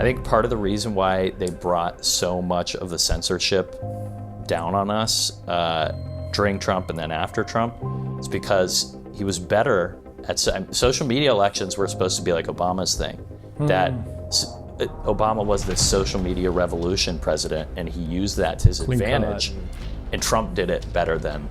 I think part of the reason why they brought so much of the censorship down on us during Trump and then after Trump is because he was better at social media. Elections were supposed to be like Obama's thing. That Obama was the social media revolution president, and he used that to his advantage. And Trump did it better than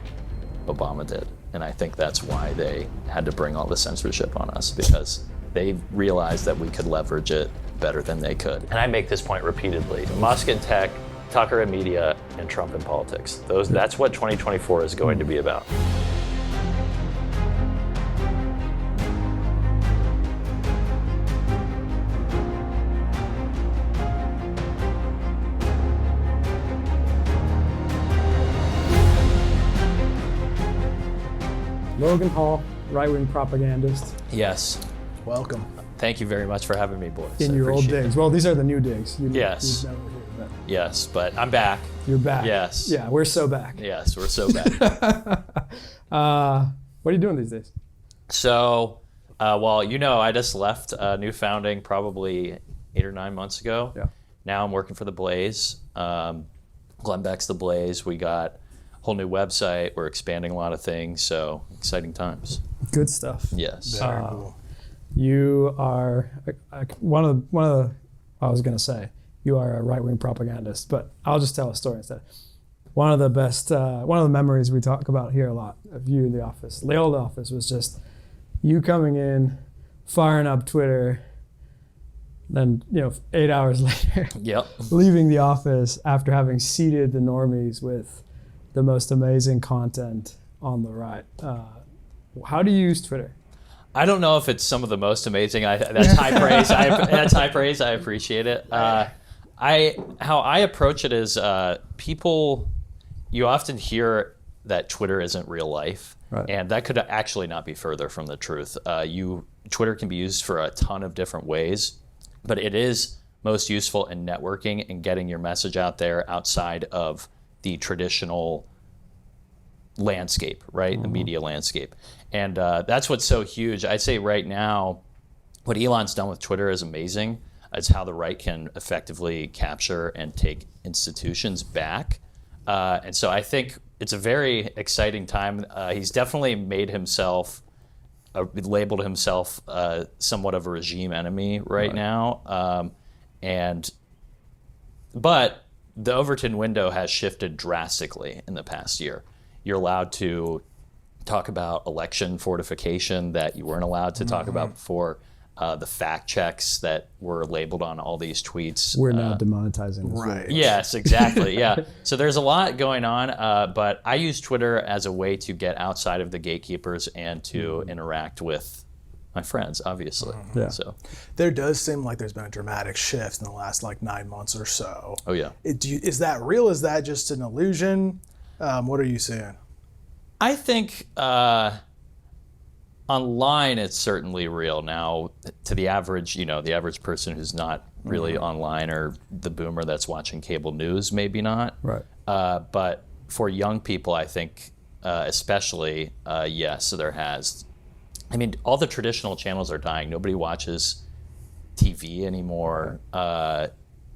Obama did. And I think that's why they had to bring all the censorship on us, because they realized that we could leverage it better than they could. And I make this point repeatedly. Musk in tech, Tucker in media, and Trump in politics. That's what 2024 is going to be about. Logan Hall, right-wing propagandist. Yes. Welcome. Thank you very much for having me, boys. In your old digs. Well, these are the new digs. Yes. Yes, but I'm back. You're back. Yes. Yeah, we're so back. Yes, we're so back. What are you doing these days? So, I just left New Founding probably 8 or 9 months ago. Yeah. Now I'm working for The Blaze. Glenn Beck's The Blaze. We got whole new website. We're expanding a lot of things, so exciting times. Good stuff. Yes. Very cool. You are one of the. I was gonna say you are a right-wing propagandist, but I'll just tell a story instead. One of the best, one of the memories we talk about here a lot of you in the office, the old office, was just you coming in, firing up Twitter, then 8 hours later, Yep. leaving the office after having seeded the normies with the most amazing content on the right. How do you use Twitter? I don't know if it's some of the most amazing. That's high praise. That's high praise. I appreciate it. How I approach it is people. You often hear that Twitter isn't real life, right. And that could actually not be further from the truth. Twitter can be used for a ton of different ways, but it is most useful in networking and getting your message out there outside of the traditional landscape, right? Mm-hmm. The media landscape. And that's what's so huge. I'd say right now, what Elon's done with Twitter is amazing. It's how the right can effectively capture and take institutions back. And so I think it's a very exciting time. He's definitely made himself, labeled himself somewhat of a regime enemy right now. But the Overton window has shifted drastically in the past year. You're allowed to talk about election fortification that you weren't allowed to talk about before. The fact checks that were labeled on all these tweets. We're now demonetizing this. Right. Yes, exactly. Yeah. So there's a lot going on, but I use Twitter as a way to get outside of the gatekeepers and to interact with my friends, obviously. Yeah. So There does seem like there's been a dramatic shift in the last 9 months or so. Oh yeah. Is that real? Is that just an illusion? What are you seeing? I think online it's certainly real now. To the average, the average person who's not really online, or the boomer that's watching cable news, maybe not. Right. But for young people, I think especially, yes, there has. I mean, all the traditional channels are dying. Nobody watches TV anymore.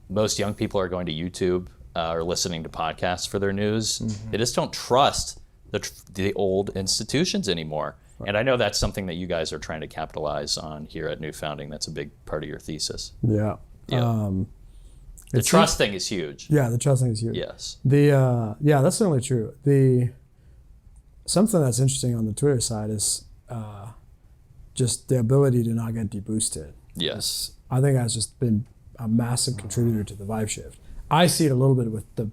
Most young people are going to YouTube or listening to podcasts for their news. Mm-hmm. They just don't trust the old institutions anymore. Right. And I know that's something that you guys are trying to capitalize on here at New Founding. That's a big part of your thesis. Yeah. The trust thing is huge. Yeah, the trust thing is huge. Yes. That's certainly true. Something that's interesting on the Twitter side is just the ability to not get deboosted. Yes. I think that's just been a massive contributor to the vibe shift. I see it a little bit with the,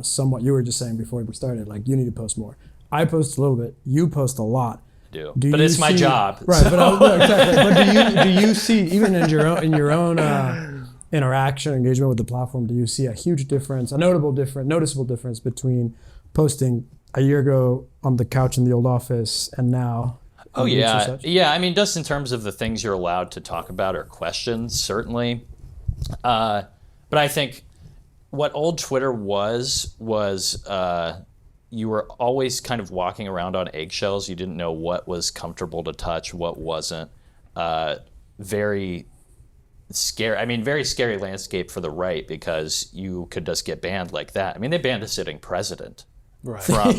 somewhat you were just saying before we started, like you need to post more. I post a little bit. You post a lot. Do but it's my job. Right, so. Exactly. But do you see, even in your own interaction, engagement with the platform, do you see a huge difference, a noticeable difference between posting a year ago on the couch in the old office and now? Oh yeah, yeah. I mean, just in terms of the things you're allowed to talk about or questions, certainly. But I think what old Twitter was you were always kind of walking around on eggshells. You didn't know what was comfortable to touch, what wasn't. Very scary. I mean, very scary landscape for the right because you could just get banned like that. I mean, they banned a sitting president from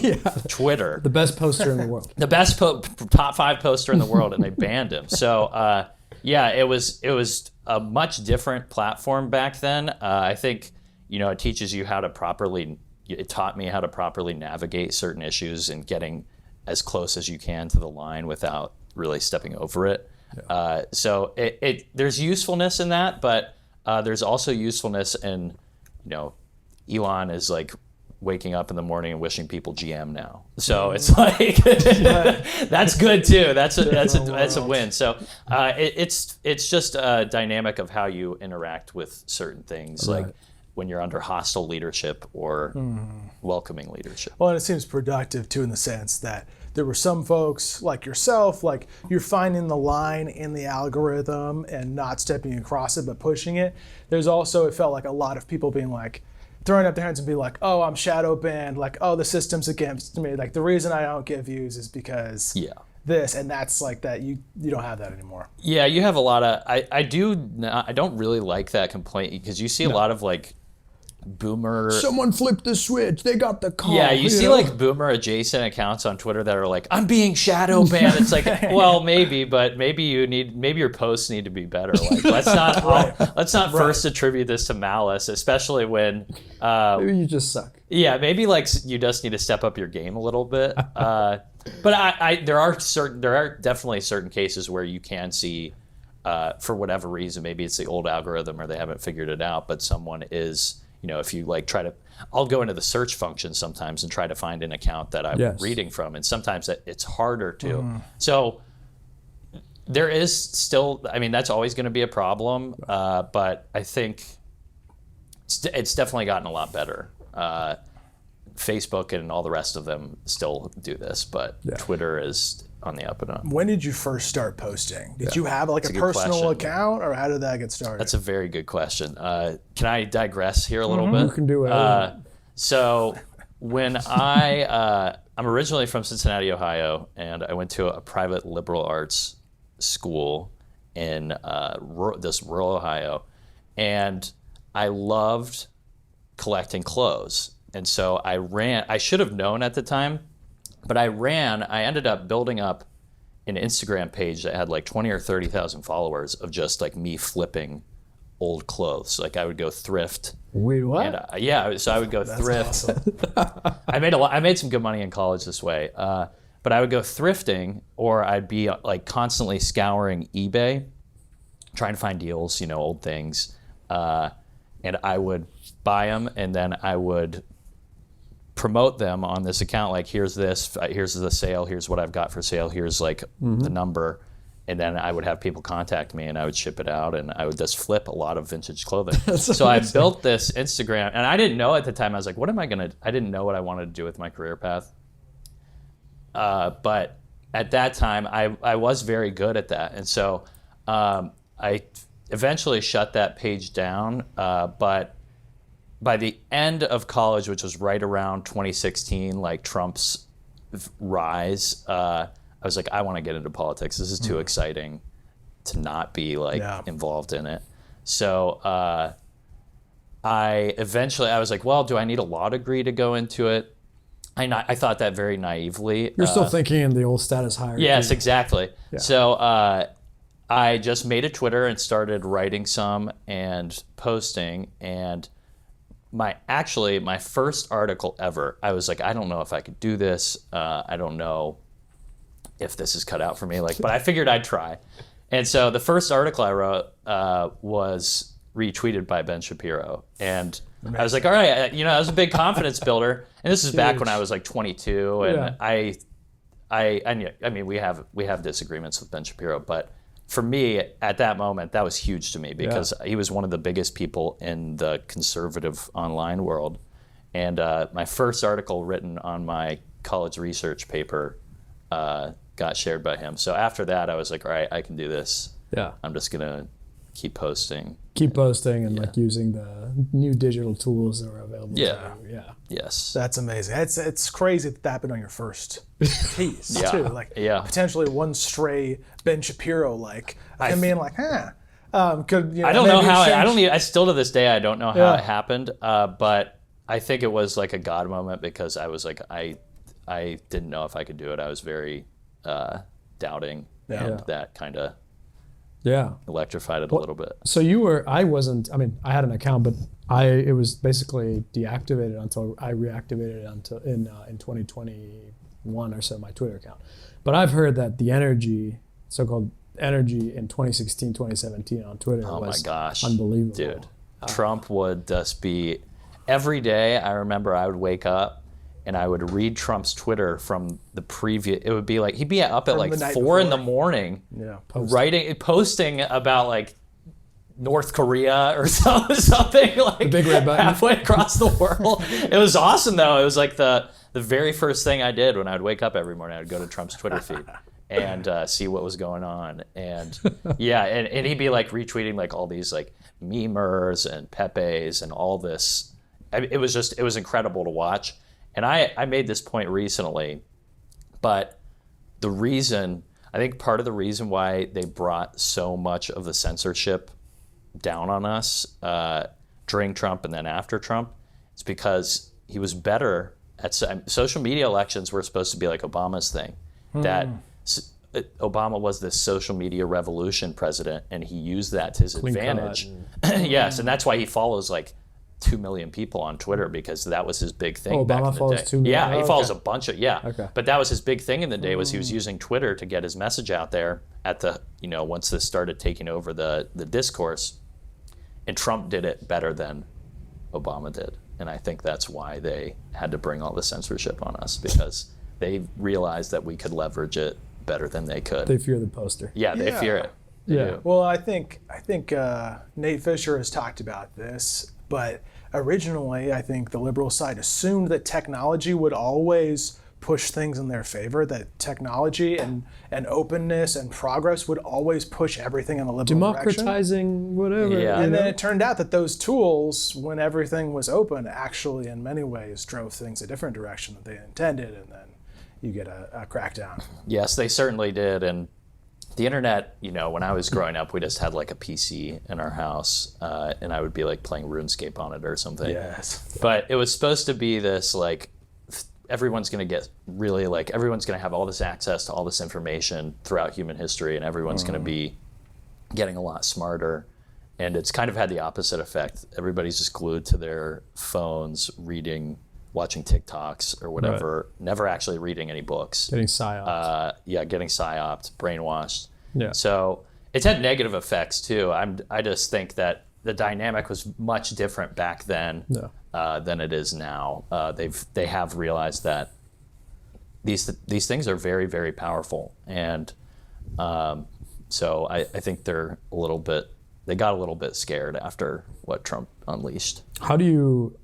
Twitter. The best poster in the world. The best top 5 poster in the world, and they banned him. So, it was a much different platform back then. I think, it teaches you how to properly. It taught me how to properly navigate certain issues and getting as close as you can to the line without really stepping over it. Yeah. So there's usefulness in that, but there's also usefulness in, Elon is like waking up in the morning and wishing people GM now. So it's like that's good too. That's a win. So it's just a dynamic of how you interact with certain things, like when you're under hostile leadership or welcoming leadership. Well, and it seems productive too in the sense that there were some folks like yourself, like you're finding the line in the algorithm and not stepping across it, but pushing it. There's also, it felt like a lot of people being like, throwing up their hands and be like, oh, I'm shadow banned. Like, oh, the system's against me. Like, the reason I don't get views is because this, and that's like that. You don't have that anymore. Yeah, you have a lot of, I don't really like that complaint because you see a lot of like boomer. Someone flipped the switch. They got the call. Yeah, you see like boomer adjacent accounts on Twitter that are like, I'm being shadow banned. It's like, well, maybe, but maybe your posts need to be better. Like, let's not first attribute this to malice, especially when maybe you just suck. Yeah, maybe like you just need to step up your game a little bit. But there are definitely certain cases where you can see, for whatever reason, maybe it's the old algorithm or they haven't figured it out, but someone is. If you like I'll go into the search function sometimes and try to find an account that I'm reading from, and sometimes it's harder to. So there is still, I mean, that's always going to be a problem, but I think it's definitely gotten a lot better. Facebook and all the rest of them still do this, but Twitter is on the up and up. When did you first start posting? Did you have like a personal account, or how did that get started? That's a very good question. Can I digress here a little bit? You can do it. So when I'm originally from Cincinnati, Ohio, and I went to a private liberal arts school in this rural Ohio, and I loved collecting clothes. And so I should have known at the time, but I ended up building up an Instagram page that had like 20 or 30,000 followers of just like me flipping old clothes. Like I would go thrift. Wait, what? And, so I would go thrift. Awesome. I made some good money in college this way. But I would go thrifting, or I'd be like constantly scouring eBay, trying to find deals, old things. And I would buy them, and then I would promote them on this account. Like, here's the sale, here's what I've got for sale, here's like the number. And then I would have people contact me and I would ship it out, and I would just flip a lot of vintage clothing. So I built this Instagram, and I didn't know at the time, I was like, I didn't know what I wanted to do with my career path. But at that time, I was very good at that. And so I eventually shut that page down. But by the end of college, which was right around 2016, like Trump's rise, I was like, I want to get into politics. This is too exciting to not be involved in it. So I was like, well, do I need a law degree to go into it? I thought that very naively. You're still thinking in the old status hierarchy. Yes, exactly. Yeah. So I just made a Twitter and started writing some and posting. And my first article ever, I was like, I don't know if I could do this. I don't know if this is cut out for me. But I figured I'd try. And so the first article I wrote was retweeted by Ben Shapiro. And I was like, all right, that was a big confidence builder. And this is back when I was like 22, and I mean, we have disagreements with Ben Shapiro, but for me at that moment, that was huge to me because he was one of the biggest people in the conservative online world. And my first article written on my college research paper got shared by him. So after that, I was like, all right, I can do this. Yeah, I'm just gonna keep posting and like using the new digital tools that are available to you. Yeah. Yes. That's amazing. It's crazy that happened on your first piece too. Like potentially one stray Ben Shapiro, like him being like, I don't know how. I still to this day I don't know how it happened. But I think it was like a God moment because I was like I didn't know if I could do it. I was very doubting, and that kind of electrified it a little bit. So I had an account, but it was basically deactivated until I reactivated it in 2021 or so, my Twitter account. But I've heard that the so-called energy in 2016, 2017 on Twitter was unbelievable. Dude. Trump would just be, every day I remember I would wake up and I would read Trump's Twitter from the previous, it would be like, he'd be up at like 4 in the morning, posting about like North Korea or something like big red button halfway across the world. It was awesome though. It was like the very first thing I did when I would wake up every morning. I would go to Trump's Twitter feed and see what was going on. And and he'd be like retweeting like all these like memers and Pepes and all this. It was incredible to watch. And I made this point recently, but I think part of the reason why they brought so much of the censorship down on us during Trump and then after Trump is because he was better at social media. Elections were supposed to be like Obama's thing, that Obama was this social media revolution president, and he used that to his advantage. Yes, and that's why he follows like 2 million people on Twitter, because that was his big thing. Back in the day. 2 million? Yeah, he follows a bunch of, Okay. But that was his big thing in the day, was he was using Twitter to get his message out there at the, once this started taking over the discourse. And Trump did it better than Obama did. And I think that's why they had to bring all the censorship on us, because they realized that we could leverage it better than they could. They fear the poster. Yeah, they fear it. They do. Well, I think Nate Fisher has talked about this, but originally I think the liberal side assumed that technology would always push things in their favor, that technology and openness and progress would always push everything in a liberal democratizing direction. Whatever. Yeah. And then it turned out that those tools, when everything was open, actually in many ways drove things a different direction than they intended, and then you get a crackdown. Yes, they certainly did. And the internet, when I was growing up, we just had like a PC in our house, and I would be like playing RuneScape on it or something. Yes. But it was supposed to be this like, everyone's going to get really like, everyone's going to have all this access to all this information throughout human history, and everyone's going to be getting a lot smarter. And it's kind of had the opposite effect. Everybody's just glued to their phones, watching TikToks or whatever, never actually reading any books. Getting psyoped. Getting psyoped, brainwashed. Yeah. So it's had negative effects too. I just think that the dynamic was much different back then than it is now. They have realized that these things are very, very powerful, and so I think they got a little bit scared after what Trump unleashed. How do you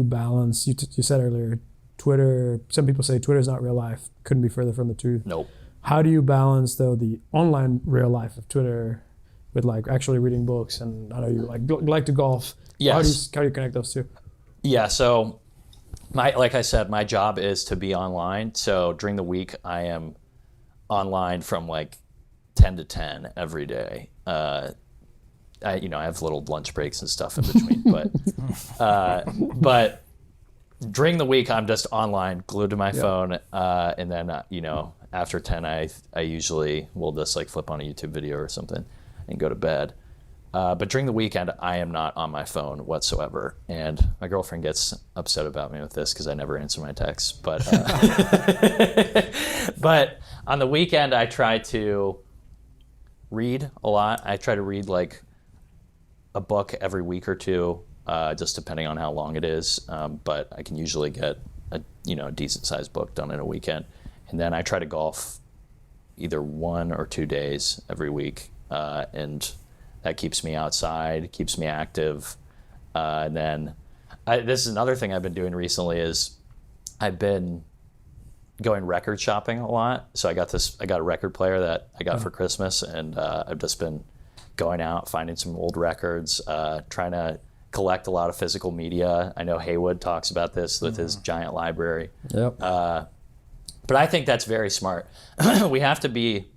balance? You said earlier, Twitter. Some people say Twitter is not real life. Couldn't be further from the truth. Nope. How do you balance though the online real life of Twitter with like actually reading books? And I know you like to golf. Yes. How do you connect those two? Yeah. So like I said, my job is to be online. So during the week, I am online from like 10 to 10 every day. I have little lunch breaks and stuff in between, but during the week I'm just online, glued to my phone, and then after 10 I usually will just like flip on a YouTube video or something and go to bed. But during the weekend I am not on my phone whatsoever, and my girlfriend gets upset about me with this because I never answer my texts. But but on the weekend I try to read a lot. I try to read like a book every week or two, just depending on how long it is. But I can usually get a decent sized book done in a weekend. And then I try to golf either 1 or 2 days every week. And that keeps me outside, keeps me active. And then this is another thing I've been doing recently is I've been going record shopping a lot. So I got a record player that I got for Christmas, and I've just been going out, finding some old records, trying to collect a lot of physical media. I know Haywood talks about this with his giant library. Yep. But I think that's very smart. We have to be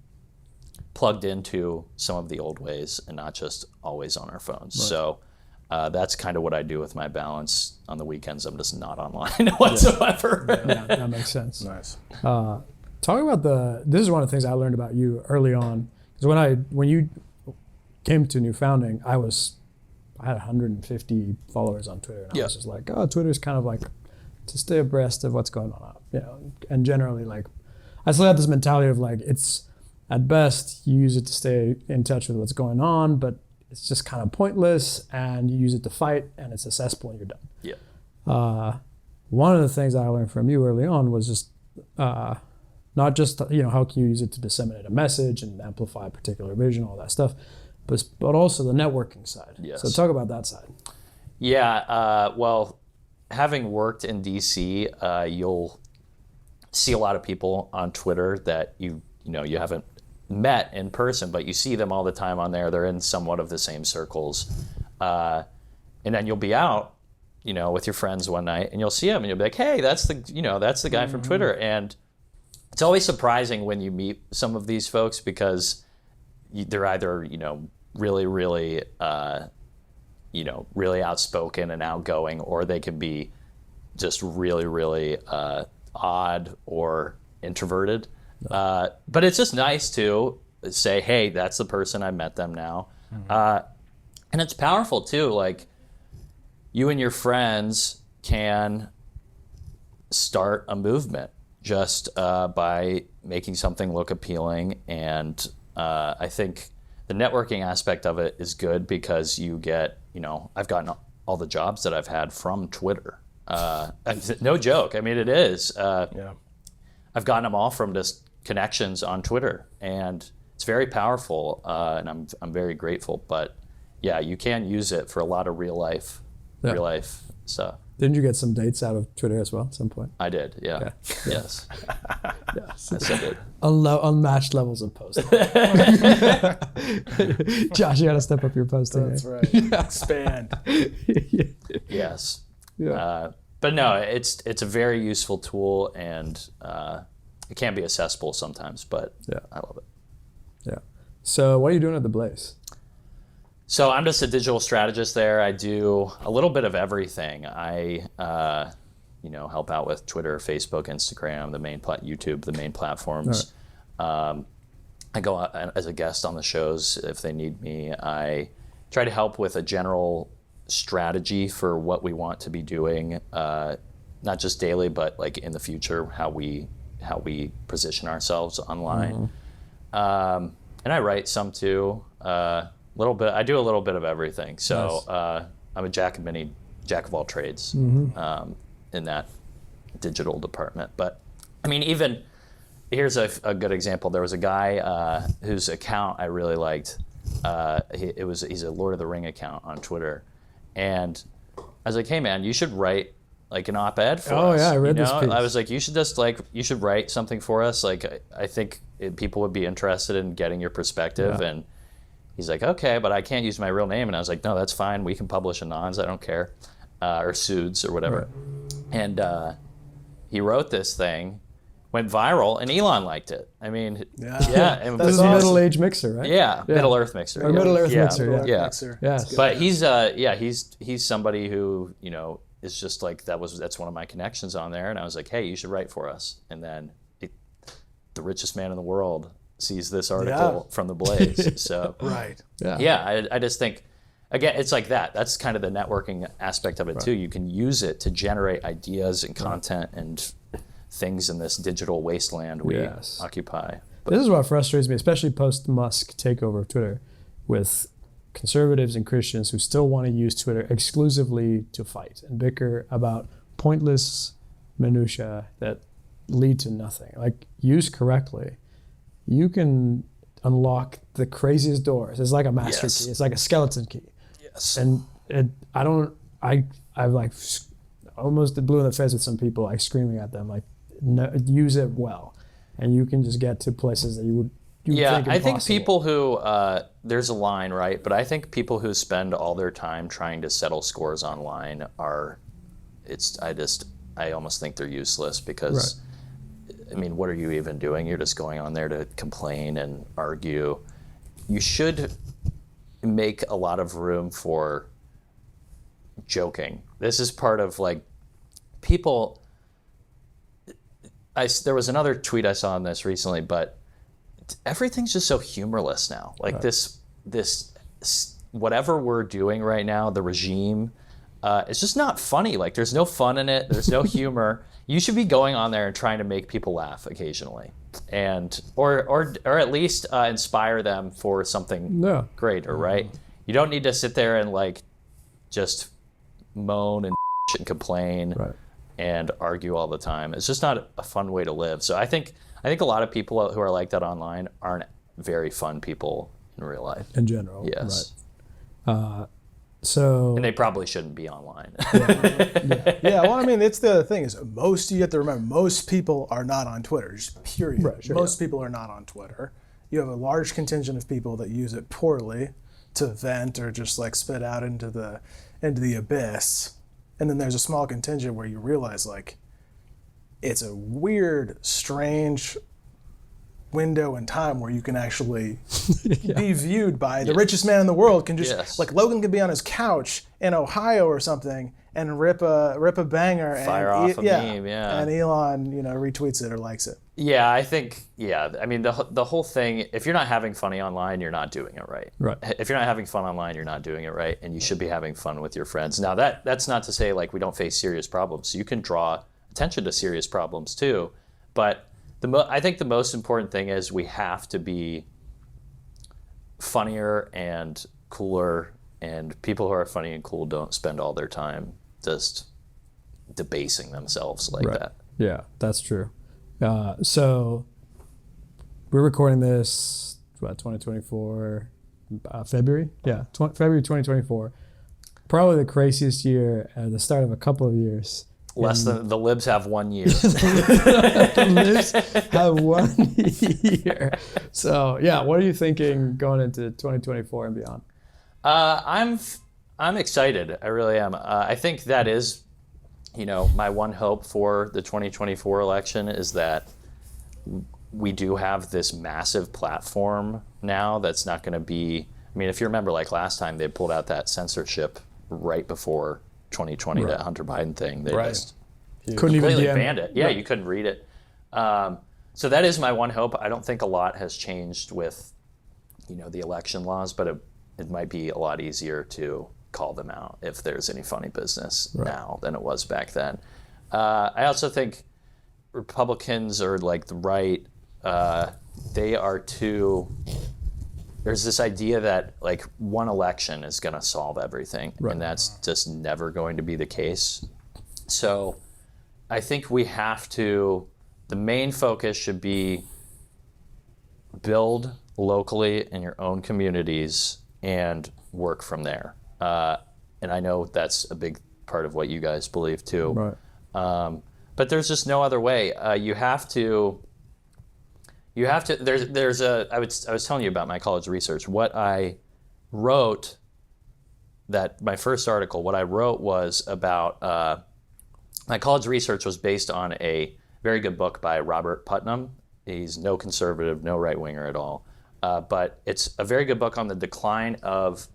plugged into some of the old ways and not just always on our phones. Right. So that's kind of what I do with my balance. On the weekends, I'm just not online whatsoever. Yeah, that makes sense. Nice. Talking about this is one of the things I learned about you early on. Because when you came to New Founding, I had 150 followers on Twitter, and I was just like, oh, Twitter's kind of like to stay abreast of what's going on, and generally like, I still had this mentality of like, it's at best you use it to stay in touch with what's going on, but it's just kind of pointless, and you use it to fight, and it's a cesspool, and you're done. Yeah. One of the things I learned from you early on was just not just how can you use it to disseminate a message and amplify a particular vision, all that stuff, but also the networking side. Yes. So talk about that side. Yeah. Well, having worked in DC, you'll see a lot of people on Twitter that you haven't met in person, but you see them all the time on there. They're in somewhat of the same circles, and then you'll be out, with your friends one night, and you'll see them, and you'll be like, "Hey, that's the guy from Twitter." And it's always surprising when you meet some of these folks because they're either really, really, really outspoken and outgoing, or they can be just really, really odd or introverted. But it's just nice to say, hey, that's the person, I met them now. And it's powerful too. Like, you and your friends can start a movement just by making something look appealing. And I think the networking aspect of it is good because you get, I've gotten all the jobs that I've had from Twitter. No joke. I mean, it is. I've gotten them all from just connections on Twitter, and it's very powerful, and I'm very grateful. But yeah, you can use it for a lot of real life stuff. Didn't you get some dates out of Twitter as well at some point? I did, yeah. Yes. Yes, I did. Unmatched levels of posting. Josh, you got to step up your posting. That's right. Expand. Yes. Yeah. But no, it's a very useful tool, and it can be a cesspool sometimes, but I love it. Yeah. So what are you doing at the Blaze? So I'm just a digital strategist there. I do a little bit of everything. I, help out with Twitter, Facebook, Instagram, YouTube, the main platforms. Right. I go out as a guest on the shows if they need me. I try to help with a general strategy for what we want to be doing, not just daily, but like in the future, how we position ourselves online. And I write some too. Little bit. I do a little bit of everything. So nice. I'm a jack of all trades in that digital department. But I mean, even here's a good example. There was a guy whose account I really liked. He's a Lord of the Ring account on Twitter, and I was like, hey man, you should write like an op-ed for us. Oh yeah, I read this piece. I was like, you should write something for us. Like I think people would be interested in getting your perspective. Yeah. And he's like, okay, but I can't use my real name. And I was like, no, that's fine. We can publish anons. I don't care. Or Suits or whatever. Right. And he wrote this thing, went viral, and Elon liked it. I mean, yeah. And this is a Middle-Age Mixer, right? Yeah, Middle Earth Mixer. Or Middle Earth Mixer, yeah. Mixer. Yes. But he's somebody who, is just like, that's one of my connections on there. And I was like, hey, you should write for us. And then the richest man in the world sees this article from the Blaze. So right. I just think, again, it's like that. That's kind of the networking aspect of it too. You can use it to generate ideas and content and things in this digital wasteland we occupy. But this is what frustrates me, especially post-Musk takeover of Twitter, with conservatives and Christians who still want to use Twitter exclusively to fight and bicker about pointless minutia that lead to nothing. Like, used correctly, you can unlock the craziest doors. It's like a master key. It's like a skeleton key. Yes. And I've like almost blew in the face with some people, like screaming at them, like, no, use it well, and you can just get to places that you would think impossible. I think people who there's a line, right? But I think people who spend all their time trying to settle scores online I almost think they're useless because I mean, what are you even doing? You're just going on there to complain and argue. You should make a lot of room for joking. This is part of like people. There was another tweet I saw on this recently, but everything's just so humorless now. Like this whatever we're doing right now, the regime, it's just not funny. Like there's no fun in it. There's no humor. You should be going on there and trying to make people laugh occasionally, and or at least inspire them for something greater, right? You don't need to sit there and like just moan and complain and argue all the time. It's just not a fun way to live. So I think a lot of people who are like that online aren't very fun people in real life. In general, yes. Right. And they probably shouldn't be online. Yeah, well, I mean, it's the other thing is you have to remember, most people are not on Twitter, just period. Right, sure, most people are not on Twitter. You have a large contingent of people that use it poorly to vent or just like spit out into the abyss. And then there's a small contingent where you realize like it's a weird, strange window in time where you can actually be viewed by the richest man in the world. Can just like Logan could be on his couch in Ohio or something and rip a banger Fire and off a meme, and Elon retweets it or likes it. Yeah, I think I mean the whole thing, if you're not having funny online, you're not doing it right. If you're not having fun online, you're not doing it right, and you should be having fun with your friends. Now that's not to say like we don't face serious problems. So you can draw attention to serious problems too, but I think the most important thing is we have to be funnier and cooler, and people who are funny and cool don't spend all their time just debasing themselves like that. Yeah, that's true. So we're recording this, 2024, February? Yeah, February 2024. Probably the craziest year at the start of a couple of years. Less than the libs have 1 year. The libs have 1 year. So yeah, what are you thinking going into 2024 and beyond? I'm excited. I really am. I think that is, my one hope for the 2024 election is that we do have this massive platform now that's not going to be. I mean, if you remember, like last time they pulled out that censorship right before 2020, that Hunter Biden thing. They just couldn't even banned it. Yeah, you couldn't read it. So that is my one hope. I don't think a lot has changed with, the election laws, but it might be a lot easier to call them out if there's any funny business now than it was back then. I also think Republicans are like the right. They are too. There's this idea that like one election is going to solve everything, and that's just never going to be the case. So I think we have to, the main focus should be build locally in your own communities and work from there. And I know that's a big part of what you guys believe too. But there's just no other way. You have to, I was telling you about my college research. What I wrote, my first article, what I wrote was about, my college research was based on a very good book by Robert Putnam. He's no conservative, no right-winger at all. But it's a very good book on the decline of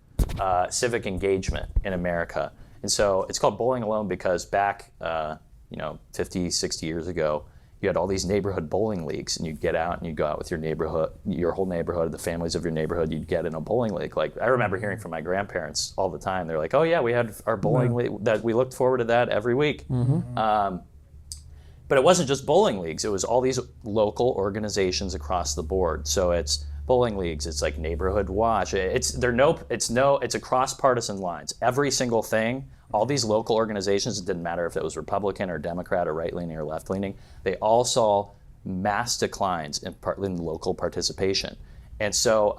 civic engagement in America. And so it's called Bowling Alone because back, 50, 60 years ago, you had all these neighborhood bowling leagues, and you'd get out and you'd go out with your whole neighborhood, the families of your neighborhood, you'd get in a bowling league. Like I remember hearing from my grandparents all the time. They're like, oh yeah, we had our bowling league, that we looked forward to that every week. But it wasn't just bowling leagues. It was all these local organizations across the board. So it's bowling leagues, it's like Neighborhood Watch. It's across partisan lines. Every single thing, all these local organizations, it didn't matter if it was Republican or Democrat or right-leaning or left-leaning, they all saw mass declines in local participation. And so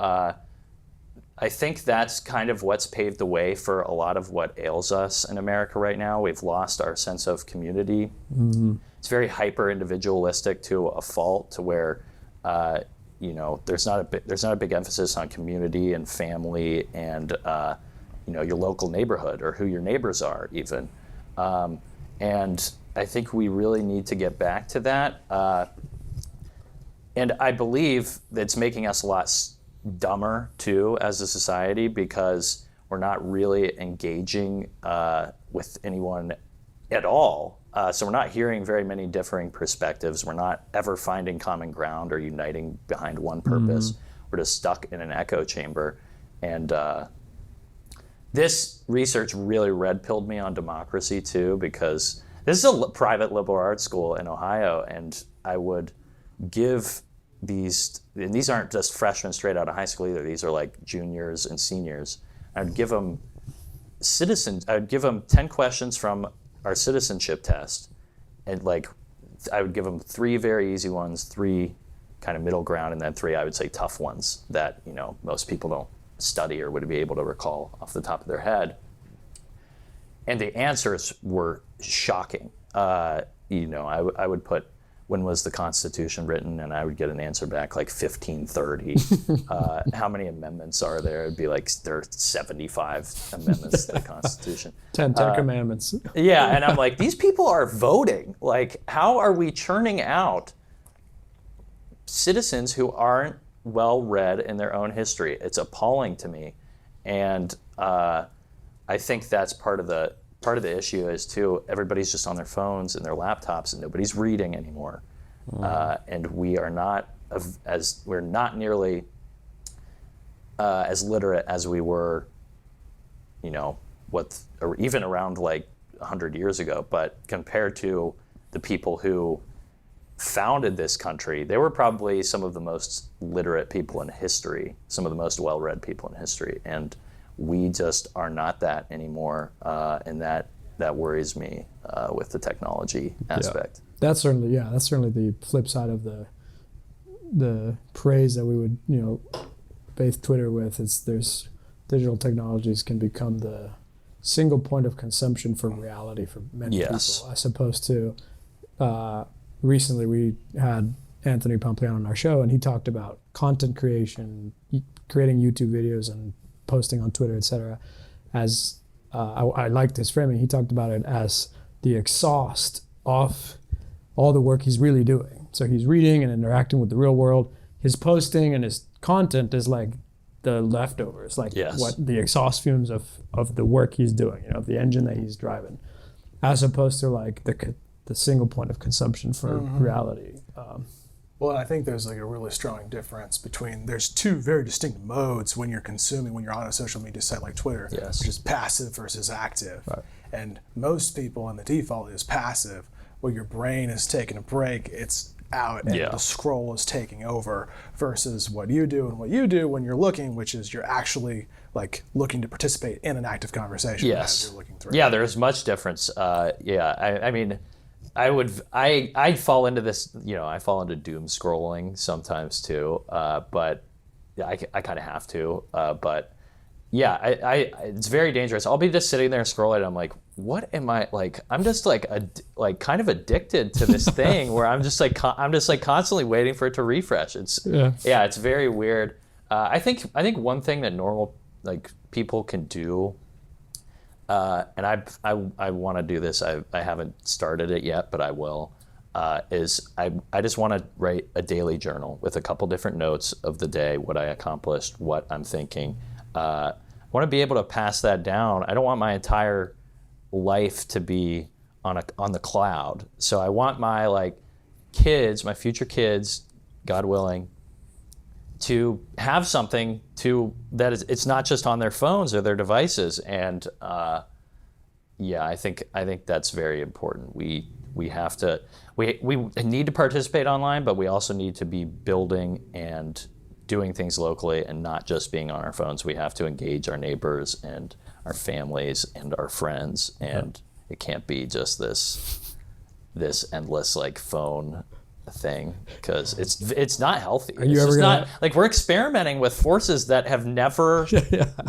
I think that's kind of what's paved the way for a lot of what ails us in America right now. We've lost our sense of community. It's very hyper-individualistic to a fault, to where there's not a big emphasis on community and family and your local neighborhood or who your neighbors are even. And I think we really need to get back to that. And I believe it's making us a lot dumber too as a society, because we're not really engaging with anyone at all. So we're not hearing very many differing perspectives. We're not ever finding common ground or uniting behind one purpose. We're just stuck in an echo chamber. And this research really red-pilled me on democracy too, because this is a private liberal arts school in Ohio, and I would give these, and these aren't just freshmen straight out of high school either, these are like juniors and seniors. I'd give them 10 questions from our citizenship test, and like I would give them 3 very easy ones, 3 kind of middle ground, and then 3 I would say tough ones that, you know, most people don't study or would be able to recall off the top of their head. And the answers were shocking. You know, I would put, when was the Constitution written? And I would get an answer back like 1530. How many amendments are there? It'd be like, there are 75 amendments to the Constitution. 10 commandments. Yeah, and I'm like, these people are voting. Like, how are we churning out citizens who aren't well read in their own history? It's appalling to me. And I think that's part of the issue is too, everybody's just on their phones and their laptops and nobody's reading anymore. And we're not nearly as literate as we were, you know, or even around like 100 years ago. But compared to the people who founded this country, they were probably some of the most literate people in history, some of the most well-read people in history. And we just are not that anymore, and that worries me with the technology aspect. That's certainly the flip side of the praise that we would, you know, bathe Twitter with. There's digital technologies can become the single point of consumption for reality for many people, as opposed to recently we had Anthony Pompliano on our show, and he talked about content creation, creating YouTube videos and posting on Twitter, etc. As I liked his framing. He talked about it as the exhaust of all the work he's really doing. So he's reading and interacting with the real world. His posting and his content is like the leftovers, like what the exhaust fumes of the work he's doing, you know, the engine that he's driving, as opposed to like the single point of consumption for reality. Well, I think there's like a really strong difference between, there's 2 very distinct modes when you're consuming, when you're on a social media site like Twitter, which is passive versus active. Right. And most people in the default is passive, where your brain is taking a break, it's out, and the scroll is taking over, versus what you do when you're looking, which is you're actually like looking to participate in an active conversation as you're looking through. Yeah, there's much difference. I mean, I'd fall into this, you know, I fall into doom scrolling sometimes too, but I kind of have to, but yeah, it's very dangerous. I'll be just sitting there scrolling and I'm like, what am I, like, I'm just like kind of addicted to this thing where I'm just like constantly waiting for it to refresh. It's very weird. I think one thing that normal like people can do, and I want to do this. I haven't started it yet, but I will. Is I just want to write a daily journal with a couple different notes of the day, what I accomplished, what I'm thinking. I want to be able to pass that down. I don't want my entire life to be on the cloud. So I want my kids, my future kids, God willing, to have something that it's not just on their phones or their devices. And I think that's very important. We need to participate online, but we also need to be building and doing things locally and not just being on our phones. We have to engage our neighbors and our families and our friends, and it can't be just this endless phone thing, because it's not healthy. We're experimenting with forces that have never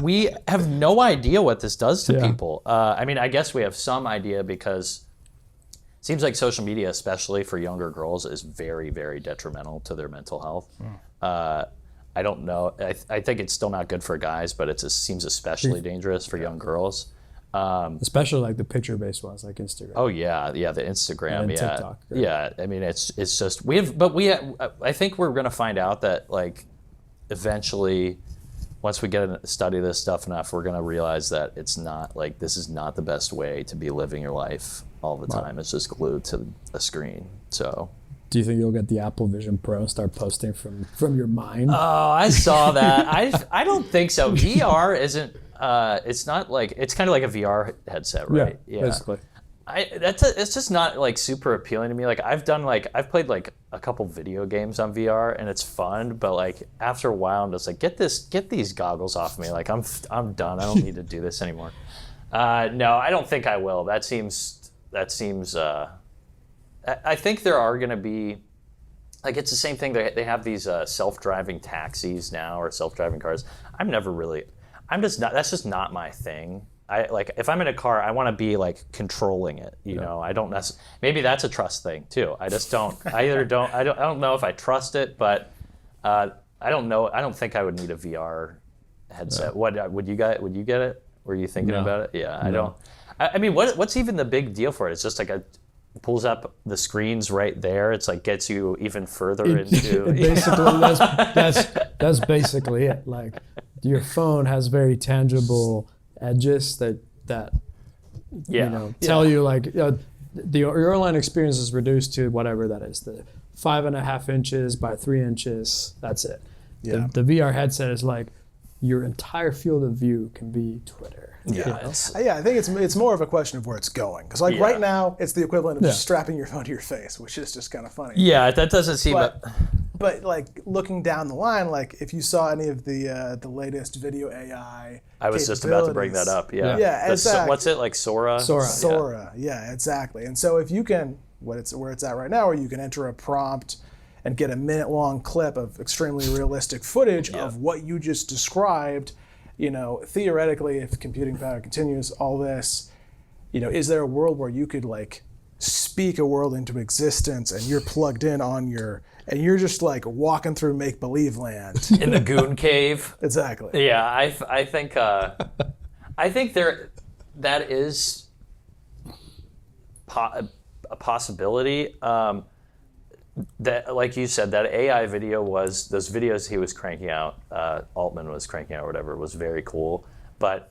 we have no idea what this does to people. I mean, I guess we have some idea, because it seems like social media, especially for younger girls, is very, very detrimental to their mental health. I don't know. I think it's still not good for guys, but it seems especially dangerous for young girls. Especially like the picture-based ones, like Instagram. Oh yeah, the Instagram, And yeah, TikTok, right? yeah. I mean, it's just I think we're gonna find out that like eventually, once we get to study this stuff enough, we're gonna realize that it's not like this is not the best way to be living your life all the time. It's just glued to a screen. So. Do you think you'll get the Apple Vision Pro and start posting from your mind? Oh, I saw that. I don't think so. VR isn't. It's not like it's kind of like a VR headset, right? Yeah, basically. It's just not like super appealing to me. Like I've played like a couple video games on VR and it's fun, but like after a while I'm just like get these goggles off me. Like I'm done. I don't need to do this anymore. No, I don't think I will. That seems. I think there are going to be, like it's the same thing. They have these self-driving taxis now or self-driving cars. That's just not my thing. Like if I'm in a car, I want to be like controlling it. You know, I don't necessarily. Maybe that's a trust thing too. I just don't. I don't know if I trust it, but I don't know. I don't think I would need a VR headset. Yeah. Would you get it? Were you thinking about it? Yeah, I don't. I mean, what's even the big deal for it? It's just like pulls up the screens right there. It's like gets you even further into. Basically, that's basically it. Like your phone has very tangible edges that tell you like your airline experience is reduced to whatever that is, the 5.5 inches by 3 inches. That's it. Yeah. The VR headset is like your entire field of view can be Twitter. Yeah, I think it's more of a question of where it's going. Because like right now, it's the equivalent of just strapping your phone to your face, which is just kind of funny. Yeah, that doesn't seem. But like looking down the line, like if you saw any of the latest video AI, I was just about to bring that up. Yeah, exactly. What's it like? Sora. Yeah, exactly. And so if you can, where it's at right now, where you can enter a prompt and get a minute-long clip of extremely realistic footage of what you just described. You know, theoretically, if computing power continues, all this, you know, is there a world where you could like speak a world into existence and you're plugged in and you're just like walking through make-believe land in the Goon Cave? Exactly. Yeah, I think that is a possibility. That, like you said, that AI video was, those videos he was cranking out, Altman was cranking out or whatever, was very cool. But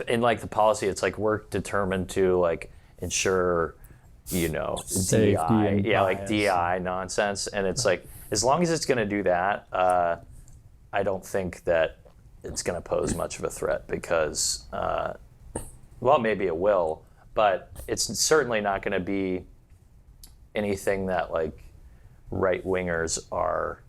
in like the policy, it's like we're determined to like ensure, you know, safety DI, and like DI nonsense. And it's like, as long as it's going to do that, I don't think that it's going to pose much of a threat because, well, maybe it will, but it's certainly not going to be anything that like right-wingers are,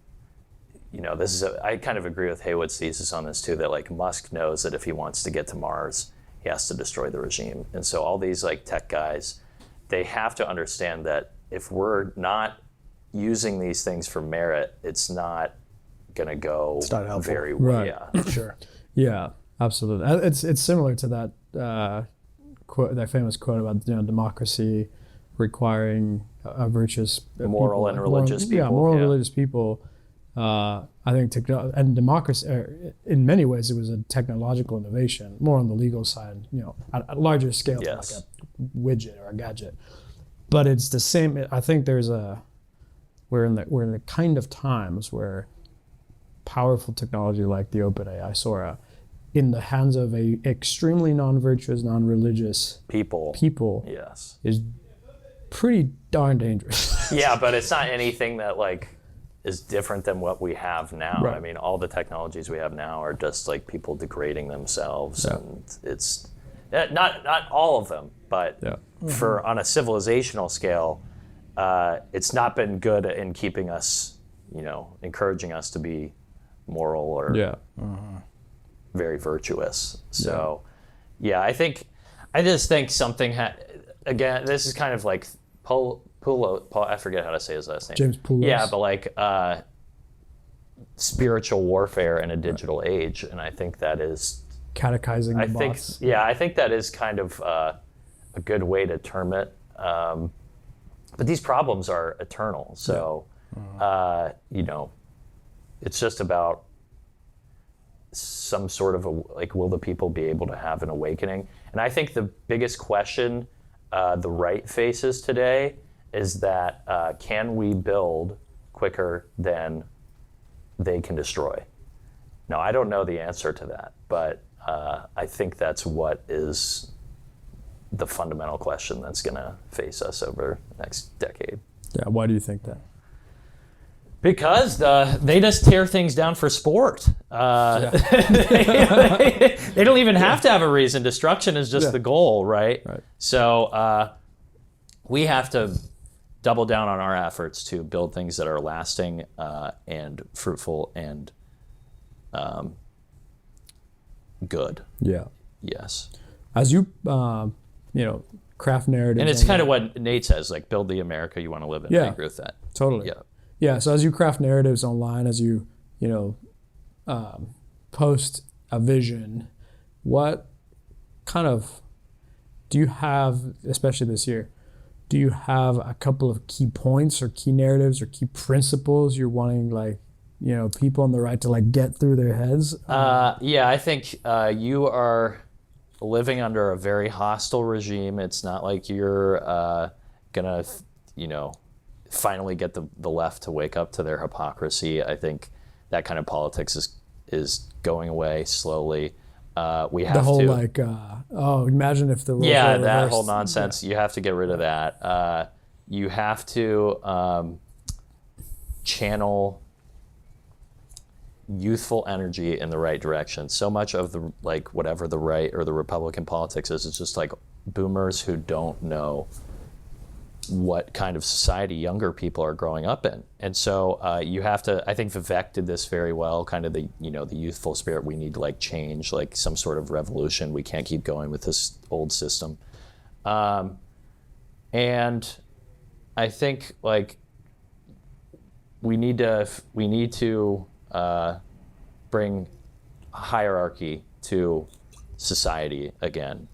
you know, I kind of agree with Haywood's thesis on this too, that like Musk knows that if he wants to get to Mars, he has to destroy the regime. And so all these like tech guys, they have to understand that if we're not using these things for merit, it's not going to go very well. Right. Yeah, Sure. Yeah, absolutely. It's similar to that quote, that famous quote about democracy requiring virtuous moral people, and religious people. Yeah, moral religious people. I think and democracy, in many ways, it was a technological innovation, more on the legal side, you know, at a larger scale, like a widget or a gadget. But it's the same. I think we're in the kind of times where powerful technology like the OpenAI Sora, in the hands of a extremely non-virtuous, non-religious people, yes, is pretty darn dangerous. Yeah, but it's not anything that like is different than what we have now. Right. I mean, all the technologies we have now are just like people degrading themselves, and it's not all of them, but for on a civilizational scale, it's not been good in keeping us, you know, encouraging us to be moral or very virtuous. So, I just think something again, this is kind of like Paul, I forget how to say his last name. James Poulos. Yeah, but like spiritual warfare in a digital age, and I think that is catechizing the bots. I think that is kind of a good way to term it. But these problems are eternal, so you know, it's just about some sort of will the people be able to have an awakening? And I think the biggest question the right faces today is that can we build quicker than they can destroy? Now, I don't know the answer to that, but I think that's what is the fundamental question that's going to face us over the next decade. Yeah, why do you think that? Because they just tear things down for sport. They don't even have to have a reason. Destruction is just the goal, right? So we have to double down on our efforts to build things that are lasting and fruitful and good. Yeah. Yes. As you, craft narratives. And it's kind of what Nate says, like, build the America you want to live in. I agree with that. Totally. Yeah. Yeah. So as you craft narratives online, as you, post a vision, what kind of, do you have, especially this year, do you have a couple of key points or key narratives or key principles you're wanting, people on the right to get through their heads? Yeah, I think you are living under a very hostile regime. It's not like you're gonna, finally get the left to wake up to their hypocrisy. I think that kind of politics is going away slowly. We have the whole to, imagine if the roles that were reversed. whole nonsense. You have to get rid of that. You have to channel youthful energy in the right direction. So much of the whatever the right or the Republican politics is, it's just like boomers who don't know what kind of society younger people are growing up in. And so you have to, I think Vivek did this very well, kind of the youthful spirit. We need to change, some sort of revolution. We can't keep going with this old system. And I think we need to bring hierarchy to society again.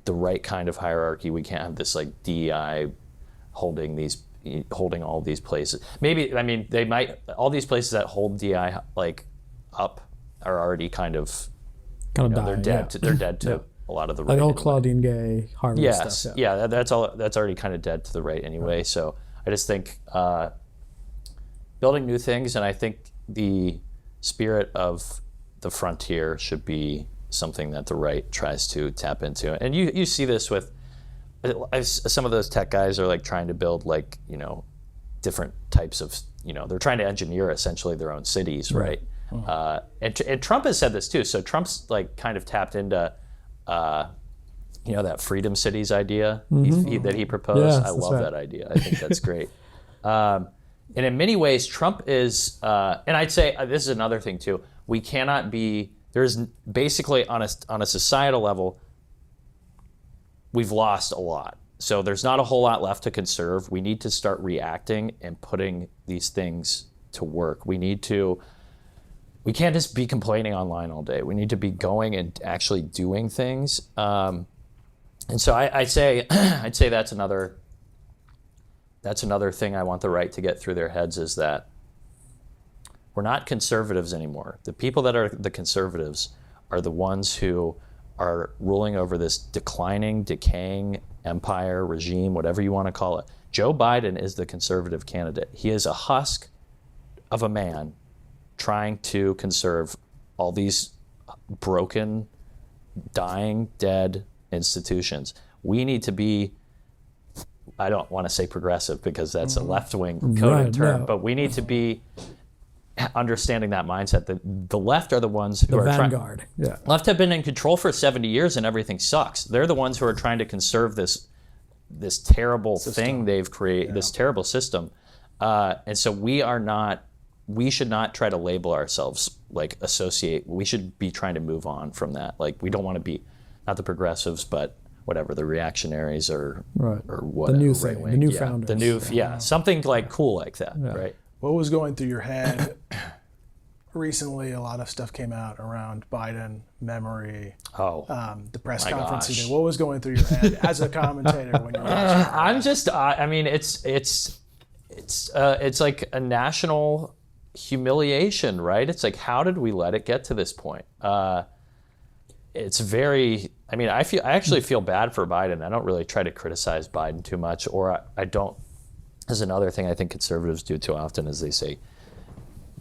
The right kind of hierarchy. We can't have this DEI holding all these places. Maybe, they might, all these places that hold DEI up are already kind of dying. They're dead. They're dead to a lot of the right. Like all Claudine Gay, Harvard stuff. Yeah, that's already kind of dead to the right anyway. Right. So I just think building new things, and I think the spirit of the frontier should be something that the right tries to tap into. And you see this with some of those tech guys are trying to build different types of, they're trying to engineer essentially their own cities, right? Uh-huh. And Trump has said this too. So Trump's kind of tapped into that Freedom Cities idea that he proposed. Yes, I love that idea. I think that's great. And in many ways, Trump is, and I'd say this is another thing too. We cannot be. There's basically on a societal level, we've lost a lot. So there's not a whole lot left to conserve. We need to start reacting and putting these things to work. We can't just be complaining online all day. We need to be going and actually doing things. And so I'd say that's another thing I want the right to get through their heads, is that we're not conservatives anymore. The people that are the conservatives are the ones who are ruling over this decaying empire, regime, whatever you want to call it. Joe Biden is the conservative candidate. He is a husk of a man trying to conserve all these broken, dying, dead institutions. We need to be, I don't want to say progressive because that's a left-wing coded term, but we need to be understanding that mindset. The left are the ones who are vanguard. Left have been in control for 70 years and everything sucks. They're the ones who are trying to conserve this terrible thing they've created, this terrible system. And so we should not try to label ourselves associate. We should be trying to move on from that. We don't want to be, not the progressives, but whatever, the reactionaries or whatever. The new thing, the new founders. The new, something cool like that, right? What was going through your head? Recently, a lot of stuff came out around Biden, memory, the press conference he did. What was going through your head as a commentator when you were watching? I'm just, it's like a national humiliation, right? It's like, how did we let it get to this point? It's very, I mean, I actually feel bad for Biden. I don't really try to criticize Biden too much, or I don't. There's another thing I think conservatives do too often is they say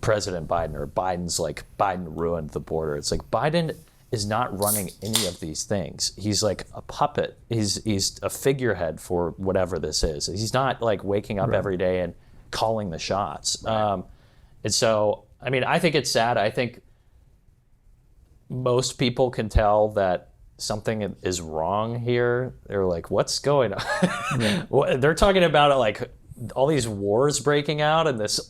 President Biden or Biden ruined the border. It's like Biden is not running any of these things. He's like a puppet. He's a figurehead for whatever this is. He's not like waking up every day and calling the shots. Right. And so, I mean, I think it's sad. I think most people can tell that something is wrong here. They're like, what's going on? Yeah. They're talking about it like all these wars breaking out and this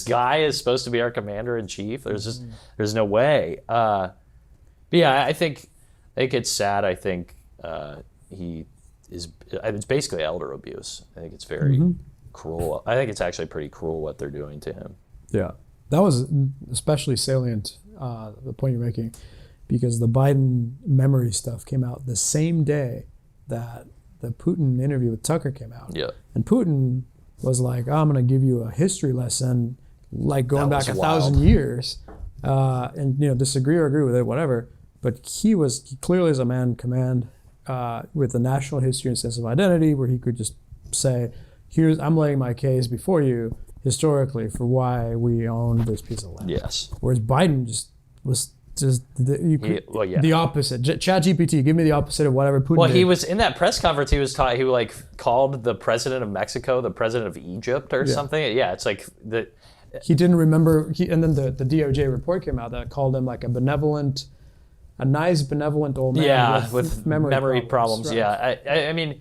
guy is supposed to be our commander in chief. There's no way. But yeah, I think it's sad. I think it's basically elder abuse. I think it's very cruel. I think it's actually pretty cruel what they're doing to him. Yeah, that was especially salient, the point you're making, because the Biden memory stuff came out the same day that the Putin interview with Tucker came out. Yeah. And Putin was like, I'm going to give you a history lesson, like going back 1,000 years, and disagree or agree with it, whatever. But he clearly is a man in command with a national history and sense of identity, where he could just say, I'm laying my case before you historically for why we own this piece of land. Yes. Whereas Biden was the opposite. ChatGPT, give me the opposite of whatever Putin did. He was in that press conference. He called the president of Mexico the president of Egypt or something. Yeah, it's like he didn't remember. And then the DOJ report came out that called him like a nice benevolent old man. Yeah, with memory problems. Right. Yeah, I mean,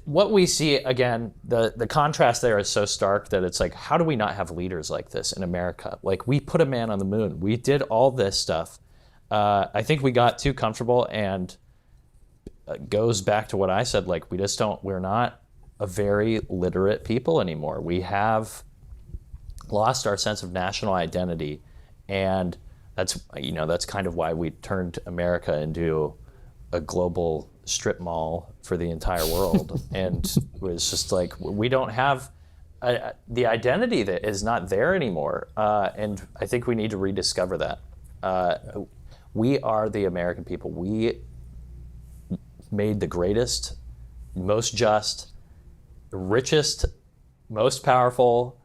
what we see again, the contrast there is so stark that it's like, how do we not have leaders like this in America? Like, we put a man on the moon. We did all this stuff. I think we got too comfortable, and goes back to what I said. Like, we're not a very literate people anymore. We have lost our sense of national identity, and that's kind of why we turned America into a global strip mall for the entire world. And it's just like, we don't have the identity that is not there anymore. And I think we need to rediscover that. We are the American people. We made the greatest, most just, richest, most powerful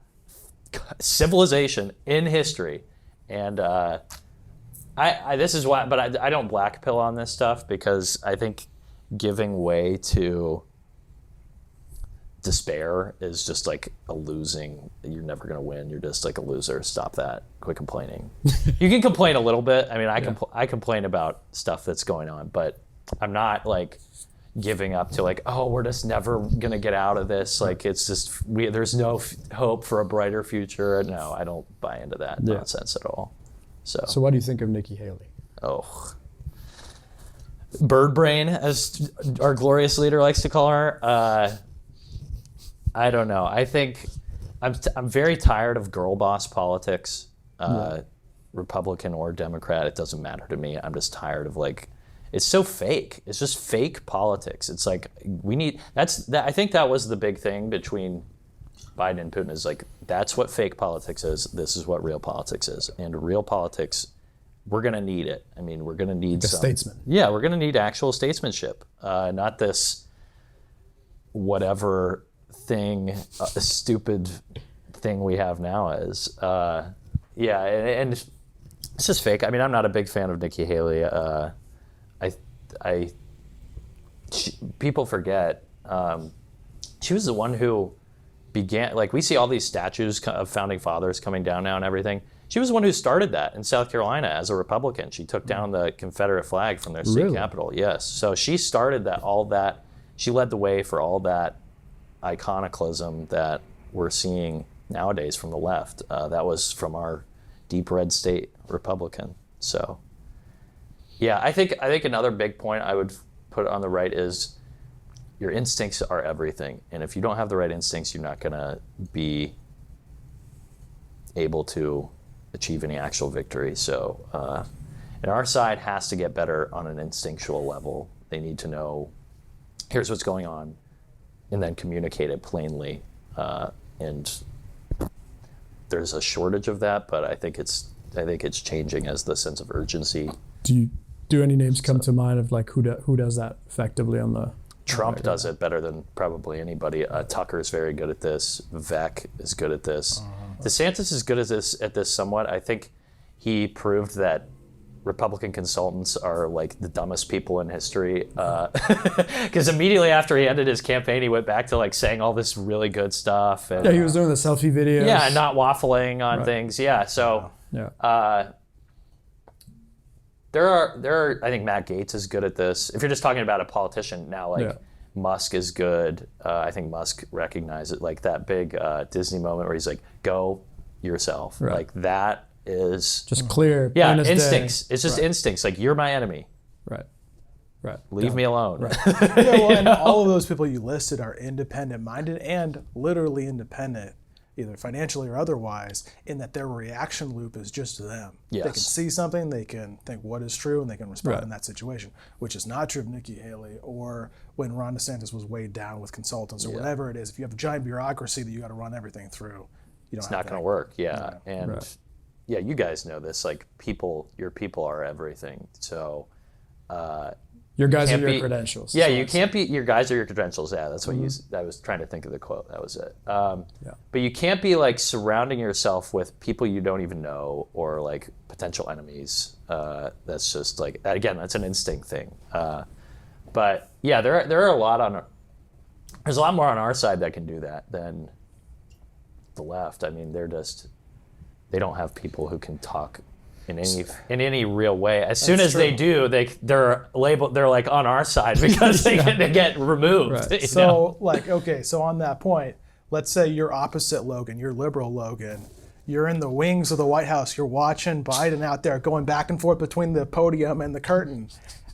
civilization in history. And this is why, but I don't black pill on this stuff, because I think giving way to despair is just like a losing. You're never going to win. You're just like a loser. Stop that. Quit complaining. You can complain a little bit. I mean, I complain about stuff that's going on, but I'm not like giving up to like, oh, we're just never going to get out of this. Like, it's just, there's no hope for a brighter future. No, I don't buy into that nonsense at all. So what do you think of Nikki Haley? Oh, bird brain, as our glorious leader likes to call her. I don't know. I think I'm very tired of girl boss politics, Republican or Democrat. It doesn't matter to me. I'm just tired of it's so fake. It's just fake politics. It's like I think that was the big thing between Biden and Putin, is like, that's what fake politics is. This is what real politics is. And real politics, we're going to need it. I mean, we're going to need some statesman. Yeah, we're going to need actual statesmanship, not this whatever thing, stupid thing we have now is. And it's just fake. I mean, I'm not a big fan of Nikki Haley. People forget she was the one who began, we see all these statues of founding fathers coming down now and everything. She was the one who started that in South Carolina as a Republican. She took down the Confederate flag from their state capital. Yes. So she started all that. She led the way for all that iconoclasm that we're seeing nowadays from the left. That was from our deep red state Republican. So, yeah, I think another big point I would put on the right is your instincts are everything. And if you don't have the right instincts, you're not going to be able to achieve any actual victory. So, and our side has to get better on an instinctual level. They need to know, here's what's going on, and then communicate it plainly. And there's a shortage of that, but I think it's changing as the sense of urgency. Do any names come to mind of like who does that effectively on the? Trump does it better than probably anybody. Tucker's very good at this. Vec is good at this. DeSantis is good at this somewhat. I think he proved that Republican consultants are like the dumbest people in history. Because immediately after he ended his campaign, he went back to like saying all this really good stuff. And, he was doing the selfie videos. Yeah, and not waffling on things. Yeah, so there are. I think Matt Gaetz is good at this. If you're just talking about a politician now, like Musk is good. I think Musk recognizes like that big Disney moment where he's like, "Go yourself." Right. Like that is just clear. Yeah, instincts. It's just instincts. Like you're my enemy. Right. Leave me alone. Right. And all of those people you listed are independent-minded and literally independent, either financially or otherwise, in that their reaction loop is just them. Yes. They can see something, they can think what is true, and they can respond in that situation, which is not true of Nikki Haley or when Ron DeSantis was weighed down with consultants or whatever it is. If you have a giant bureaucracy that you got to run everything through, it's not going to work. Yeah, and you guys know this. Like your people are everything. So. Your guys are your credentials. Yeah, you can't be. Your guys are your credentials. Yeah, that's what I was trying to think of the quote. That was it. But you can't be like surrounding yourself with people you don't even know or like potential enemies. That's just like, again, that's an instinct thing. But yeah, there are a lot there's a lot more on our side that can do that than the left. I mean, they don't have people who can talk in any real way. As soon as they do, they're labeled. They're like on our side because they get removed. Right. So so on that point, let's say you're opposite Logan, you're liberal Logan. You're in the wings of the White House. You're watching Biden out there going back and forth between the podium and the curtain.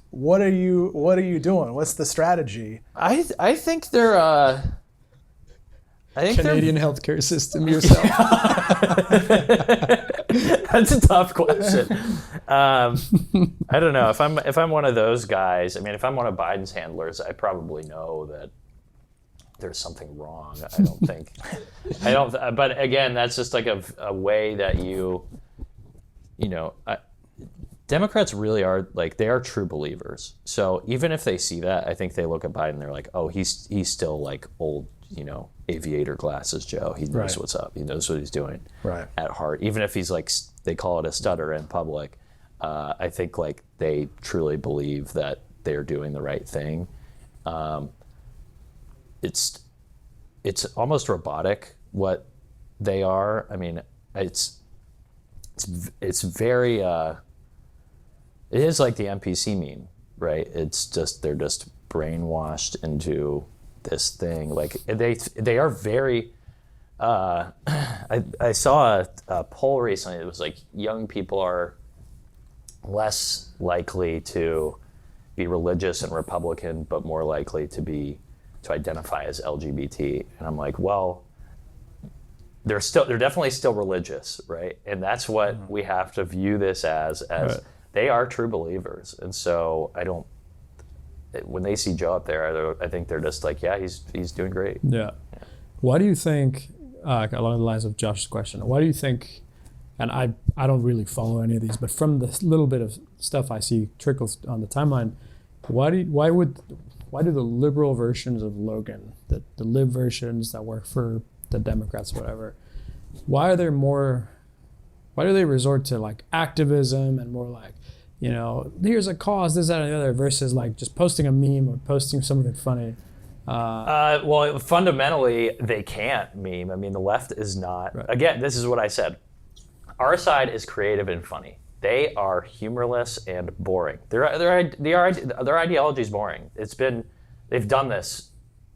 What are you doing? What's the strategy? I think they're. Canadian healthcare system yourself. That's a tough question. I don't know if I'm one of those guys. I mean, if I'm one of Biden's handlers, I probably know that there's something wrong. I don't. But again, that's just like a way that Democrats really are like, they are true believers. So even if they see that, I think they look at Biden and they're like, oh, he's still like old, aviator glasses Joe. He knows what's up. He knows what he's doing at heart. Even if he's like, they call it a stutter in public, I think like they truly believe that they're doing the right thing. It's almost robotic what they are. I mean, it's very, it is like the NPC meme, right? It's just, they're just brainwashed into this thing. Like they are very, I saw a poll recently. It was like young people are less likely to be religious and Republican, but more likely to identify as LGBT. And I'm like, well, they're definitely still religious, right? And that's what we have to view this as they are true believers. And so when they see Joe up there, I think they're just like, yeah, he's doing great. Yeah. Why do you think, along the lines of Josh's question, why do you think, and I don't really follow any of these, but from the little bit of stuff I see trickles on the timeline, why do the liberal versions of Logan, the lib versions that work for the Democrats, whatever, why do they resort to like activism and more like, here's a cause, this, that, and the other, versus like just posting a meme or posting something funny? Well, fundamentally, they can't meme. I mean, the left is not. Right. Again, this is what I said. Our side is creative and funny. They are humorless and boring. Their ideology is boring. They've done this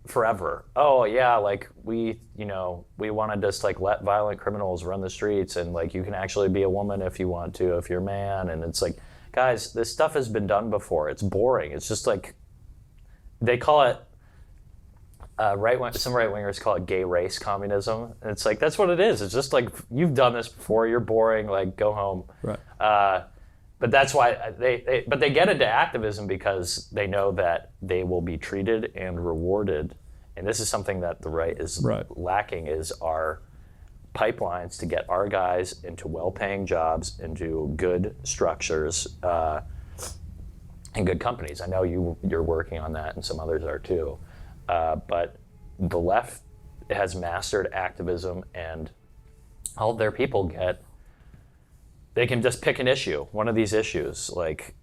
forever. Oh yeah, like we want to just like let violent criminals run the streets, and like you can actually be a woman if you want to, if you're a man, and it's like, guys, this stuff has been done before. It's boring. It's just like, they call it, some right-wingers call it gay race communism. And it's like, that's what it is. It's just like, you've done this before, you're boring, like, go home. Right. But that's why they get into activism, because they know that they will be treated and rewarded. And this is something that the right is lacking, is our pipelines to get our guys into well-paying jobs, into good structures, and good companies. I know you're working on that, and some others are too. But the left has mastered activism, and all of their people they can just pick an issue, one of these issues, like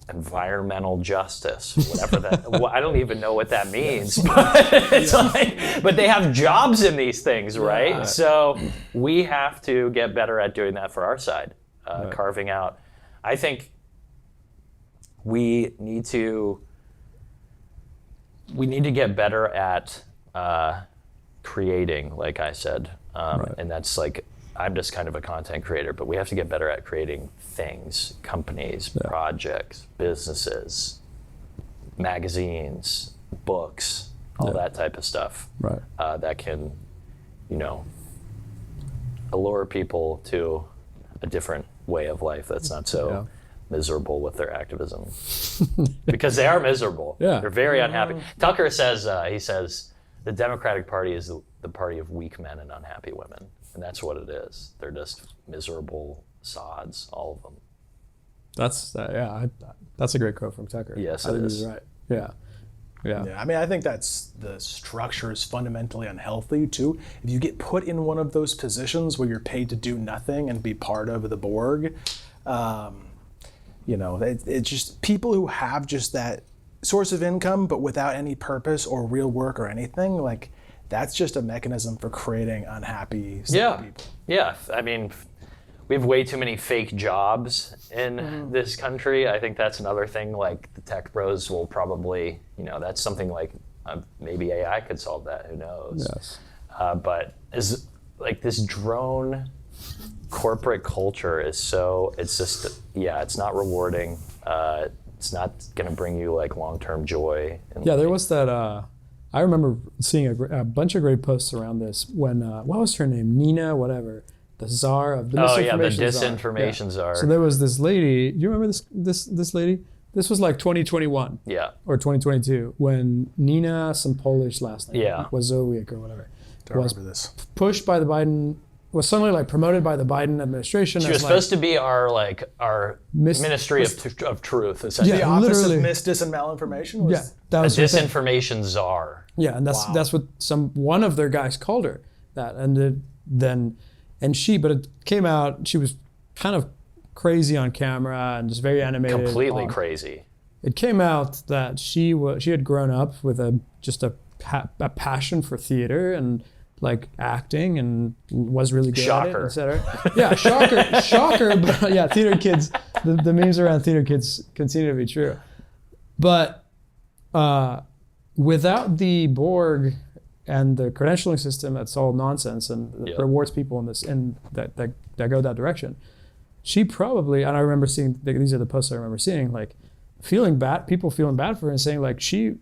environmental justice, whatever that, I don't even know what that means, but it's but they have jobs in these things, right? Yeah. So we have to get better at doing that for our side, carving out. I think we need to get better at creating, like I said, and that's like, I'm just kind of a content creator, but we have to get better at creating things, companies, projects, businesses, magazines, books, all that type of stuff, that can, allure people to a different way of life that's not so miserable with their activism. Because they are miserable. Yeah. They're very unhappy. Tucker says, he says, the Democratic Party is the party of weak men and unhappy women. And that's what it is. They're just miserable sods, all of them. That's a great quote from Tucker. Yes, I think is. he's right. Yeah. I mean, I think that's the structure is fundamentally unhealthy too. If you get put in one of those positions where you're paid to do nothing and be part of the Borg, it's just people who have just that source of income but without any purpose or real work or anything, like that's just a mechanism for creating unhappy people. Yeah. I mean, we have way too many fake jobs in this country. I think that's another thing. Like the tech bros will probably, that's something like maybe AI could solve that. Who knows? Yes. But is like this drone corporate culture is it's just, it's not rewarding. It's not going to bring you like long-term joy. There was that. I remember seeing a bunch of great posts around this when, what was her name? Nina, whatever, the czar of the misinformation the disinformation czar. So there was this lady, do you remember this lady? This was like 2021 or 2022 when Nina, some Polish last name, Wazowiak or whatever, remember this. Pushed by the Biden, was suddenly like promoted by the Biden administration. She was supposed to be our Ministry of Truth, essentially. The Office of Mis, Dis, and Malinformation was that was a disinformation czar. Yeah, and that's what one of their guys called her that, and but it came out she was kind of crazy on camera and just very animated. Completely crazy. It came out that she had grown up with a passion for theater and like acting and was really good at it, etc. Yeah, shocker. But yeah, theater kids, the memes around theater kids continue to be true. But without the Borg and the credentialing system, that's all nonsense and rewards people that go that direction. She probably, and I remember seeing, these are the posts I remember seeing, like people feeling bad for her and saying like it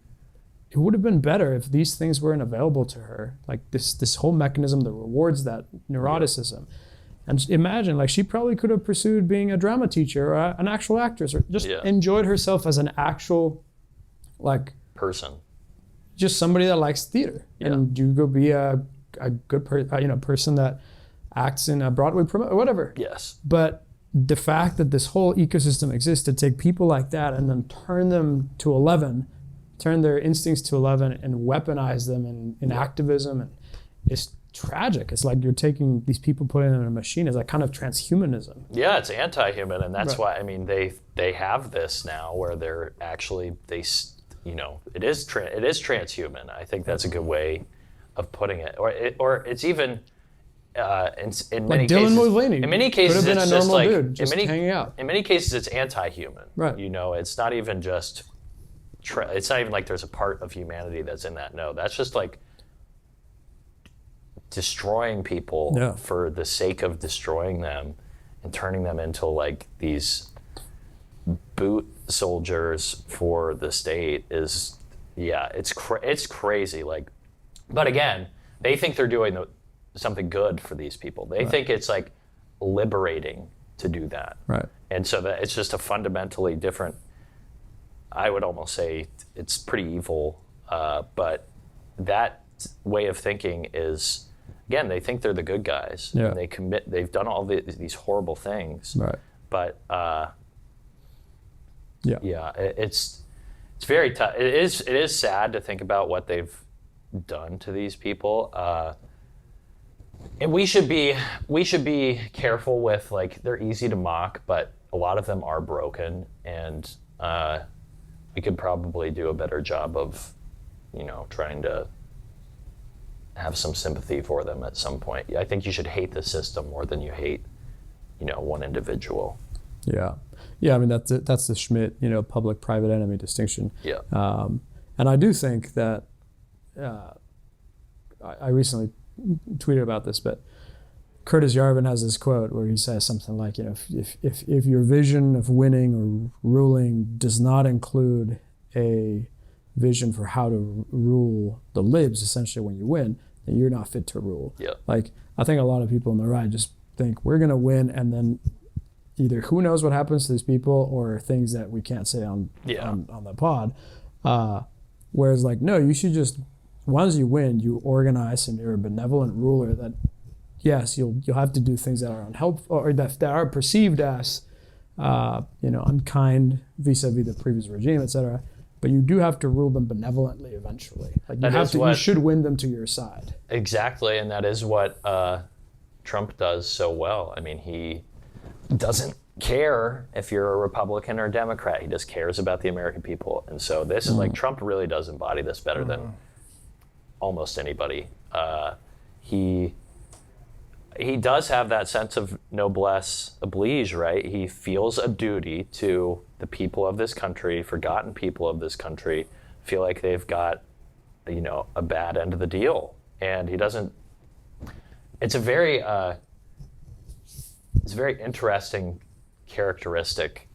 would have been better if these things weren't available to her, like this whole mechanism that rewards that neuroticism. And imagine, like, she probably could have pursued being a drama teacher or an actual actress or just enjoyed herself as an actual, like, person. Just somebody that likes theater. And you go be a good person that acts in a Broadway promo or whatever. Yes. But the fact that this whole ecosystem exists to take people like that and then turn them to 11, turn their instincts to 11 and weaponize them in activism, and it's tragic. It's like you're taking these people, putting them in a machine. It's like kind of transhumanism. Yeah, it's anti-human, and that's why, I mean, they have this now where they're actually, it is transhuman. I think that's a good way of putting it. Or it's even in many cases. Dylan Mulvaney. In many cases, could have been it's a just normal like dude, just hanging out. In many cases, it's anti-human. Right. It's not even just. It's not even like there's a part of humanity that's in that. No, that's just like destroying people for the sake of destroying them and turning them into like these boot soldiers for the state is, it's crazy. Like, but again, they think they're doing something good for these people. They think it's like liberating to do that. Right. And so that it's just a fundamentally different, I would almost say it's pretty evil, but that way of thinking is again, they think they're the good guys. Yeah. And they've done all these horrible things. Right. But Yeah. it's very tough. It is sad to think about what they've done to these people. And we should be careful with, like, they're easy to mock, but a lot of them are broken, and we could probably do a better job of, trying to have some sympathy for them at some point. I think you should hate the system more than you hate, one individual. Yeah. I mean, that's the Schmidt, public-private enemy distinction. Yeah. And I do think that I recently tweeted about this, but Curtis Yarvin has this quote where he says something like, if your vision of winning or ruling does not include a vision for how to rule the libs, essentially, when you win, then you're not fit to rule. Yeah. Like, I think a lot of people on the right just think we're going to win, and then either who knows what happens to these people, or things that we can't say on the pod. Whereas, like, no, you should just, once you win, you organize, and you're a benevolent ruler that, yes, you'll have to do things that are unhelpful, or that are perceived as unkind vis-a-vis the previous regime, etc. But you do have to rule them benevolently eventually. Like, you should win them to your side. Exactly, and that is what Trump does so well. I mean, he doesn't care if you're a Republican or a Democrat. He just cares about the American people. And so this is like, Trump really does embody this better than almost anybody. He does have that sense of noblesse oblige, right? He feels a duty to the people of this country, forgotten people of this country, feel like they've got, a bad end of the deal. And he doesn't, it's a very interesting characteristic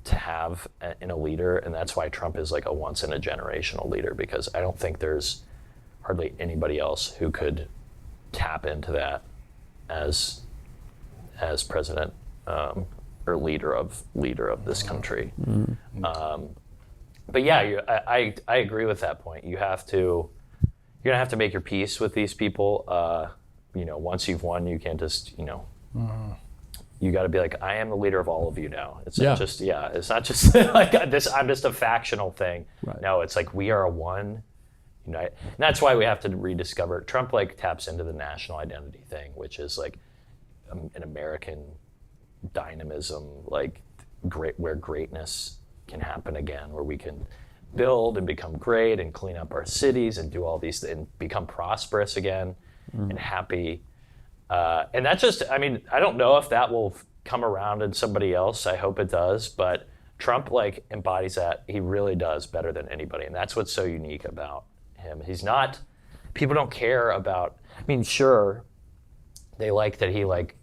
to have in a leader, and that's why Trump is like a once in a generational leader, because I don't think there's hardly anybody else who could tap into that as president or leader of this country. But yeah, I agree with that point. You're gonna have to make your peace with these people. Once you've won, you can't just you got to be like, I am the leader of all of you now. It's not just it's not just like this. I'm just a factional thing. Right. No, it's like we are a one. And that's why we have to rediscover. Trump like taps into the national identity thing, which is like an American dynamism, like where greatness can happen again, where we can build and become great and clean up our cities and do all these and become prosperous again and happy. And that just, I mean, I don't know if that will come around in somebody else. I hope it does, but Trump like embodies that. He really does better than anybody, and that's what's so unique about him. He's not, people don't care about, I mean, sure, they like that he like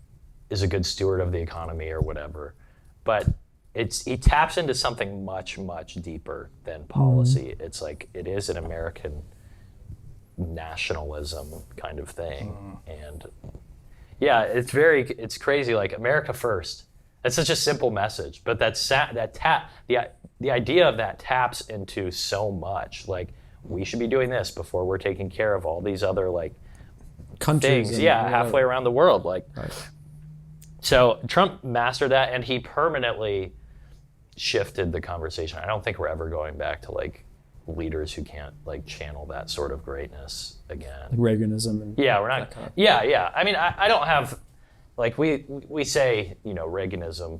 is a good steward of the economy or whatever, but he taps into something much, much deeper than policy. It's like, it is an American nationalism kind of thing. And yeah, it's crazy, like America first. That's such a simple message, but the idea of that taps into so much. Like, we should be doing this before we're taking care of all these other like countries things. Halfway around the world. Like, right. So Trump mastered that, and he permanently shifted the conversation. I don't think we're ever going back to like leaders who can't like channel that sort of greatness again. Like Reaganism. And we're not. Kind of... Yeah. I mean, I don't have, like we say, Reaganism,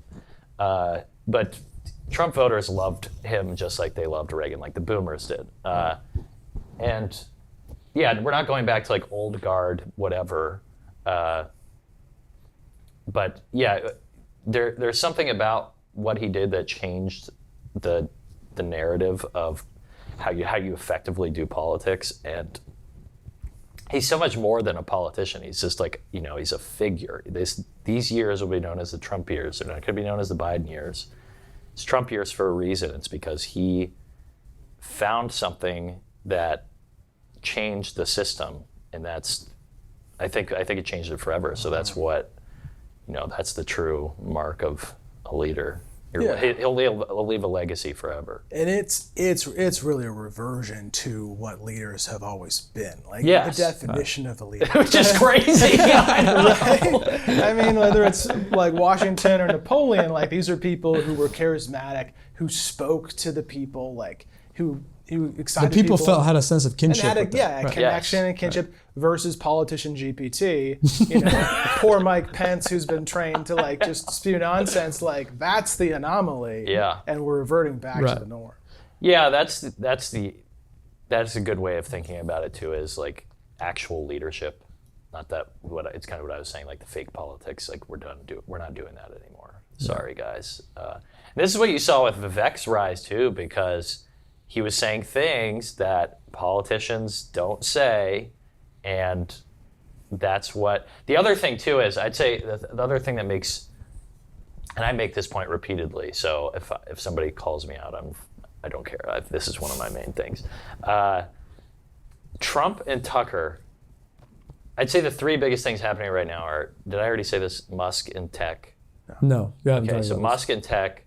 but Trump voters loved him just like they loved Reagan, like the boomers did. And yeah, we're not going back to like old guard, whatever. But yeah, there's something about what he did that changed the narrative of how you effectively do politics. And he's so much more than a politician. He's just like, he's a figure. These years will be known as the Trump years, and it could be known as the Biden years. It's Trump years for a reason. It's because he found something that changed the system, and I think it changed it forever. So that's what, that's the true mark of a leader. He'll leave a legacy forever. And it's really a reversion to what leaders have always been. Like Yes. the definition of a leader. Which is crazy. Right? I mean, whether it's like Washington or Napoleon, like these are people who were charismatic, who spoke to the people, like who excited The people had a sense of kinship. and had with them. a connection and kinship versus Politician-GPT. You know, poor Mike Pence, who's been trained to like just spew nonsense. Like that's the anomaly. Yeah. And we're reverting back to the norm. Yeah, that's a good way of thinking about it too. Is like actual leadership, not that it's kind of what I was saying, like the fake politics. Like we're not doing that anymore. Sorry, guys. This is what you saw with Vivek's rise too, because he was saying things that politicians don't say, and that's what... The other thing, too, is I'd say the other thing that makes... And I make this point repeatedly, so if somebody calls me out, I don't care. This is one of my main things. Trump and Tucker, I'd say the three biggest things happening right now are... Did I already say this? Musk and tech. No. Okay, so Musk and tech,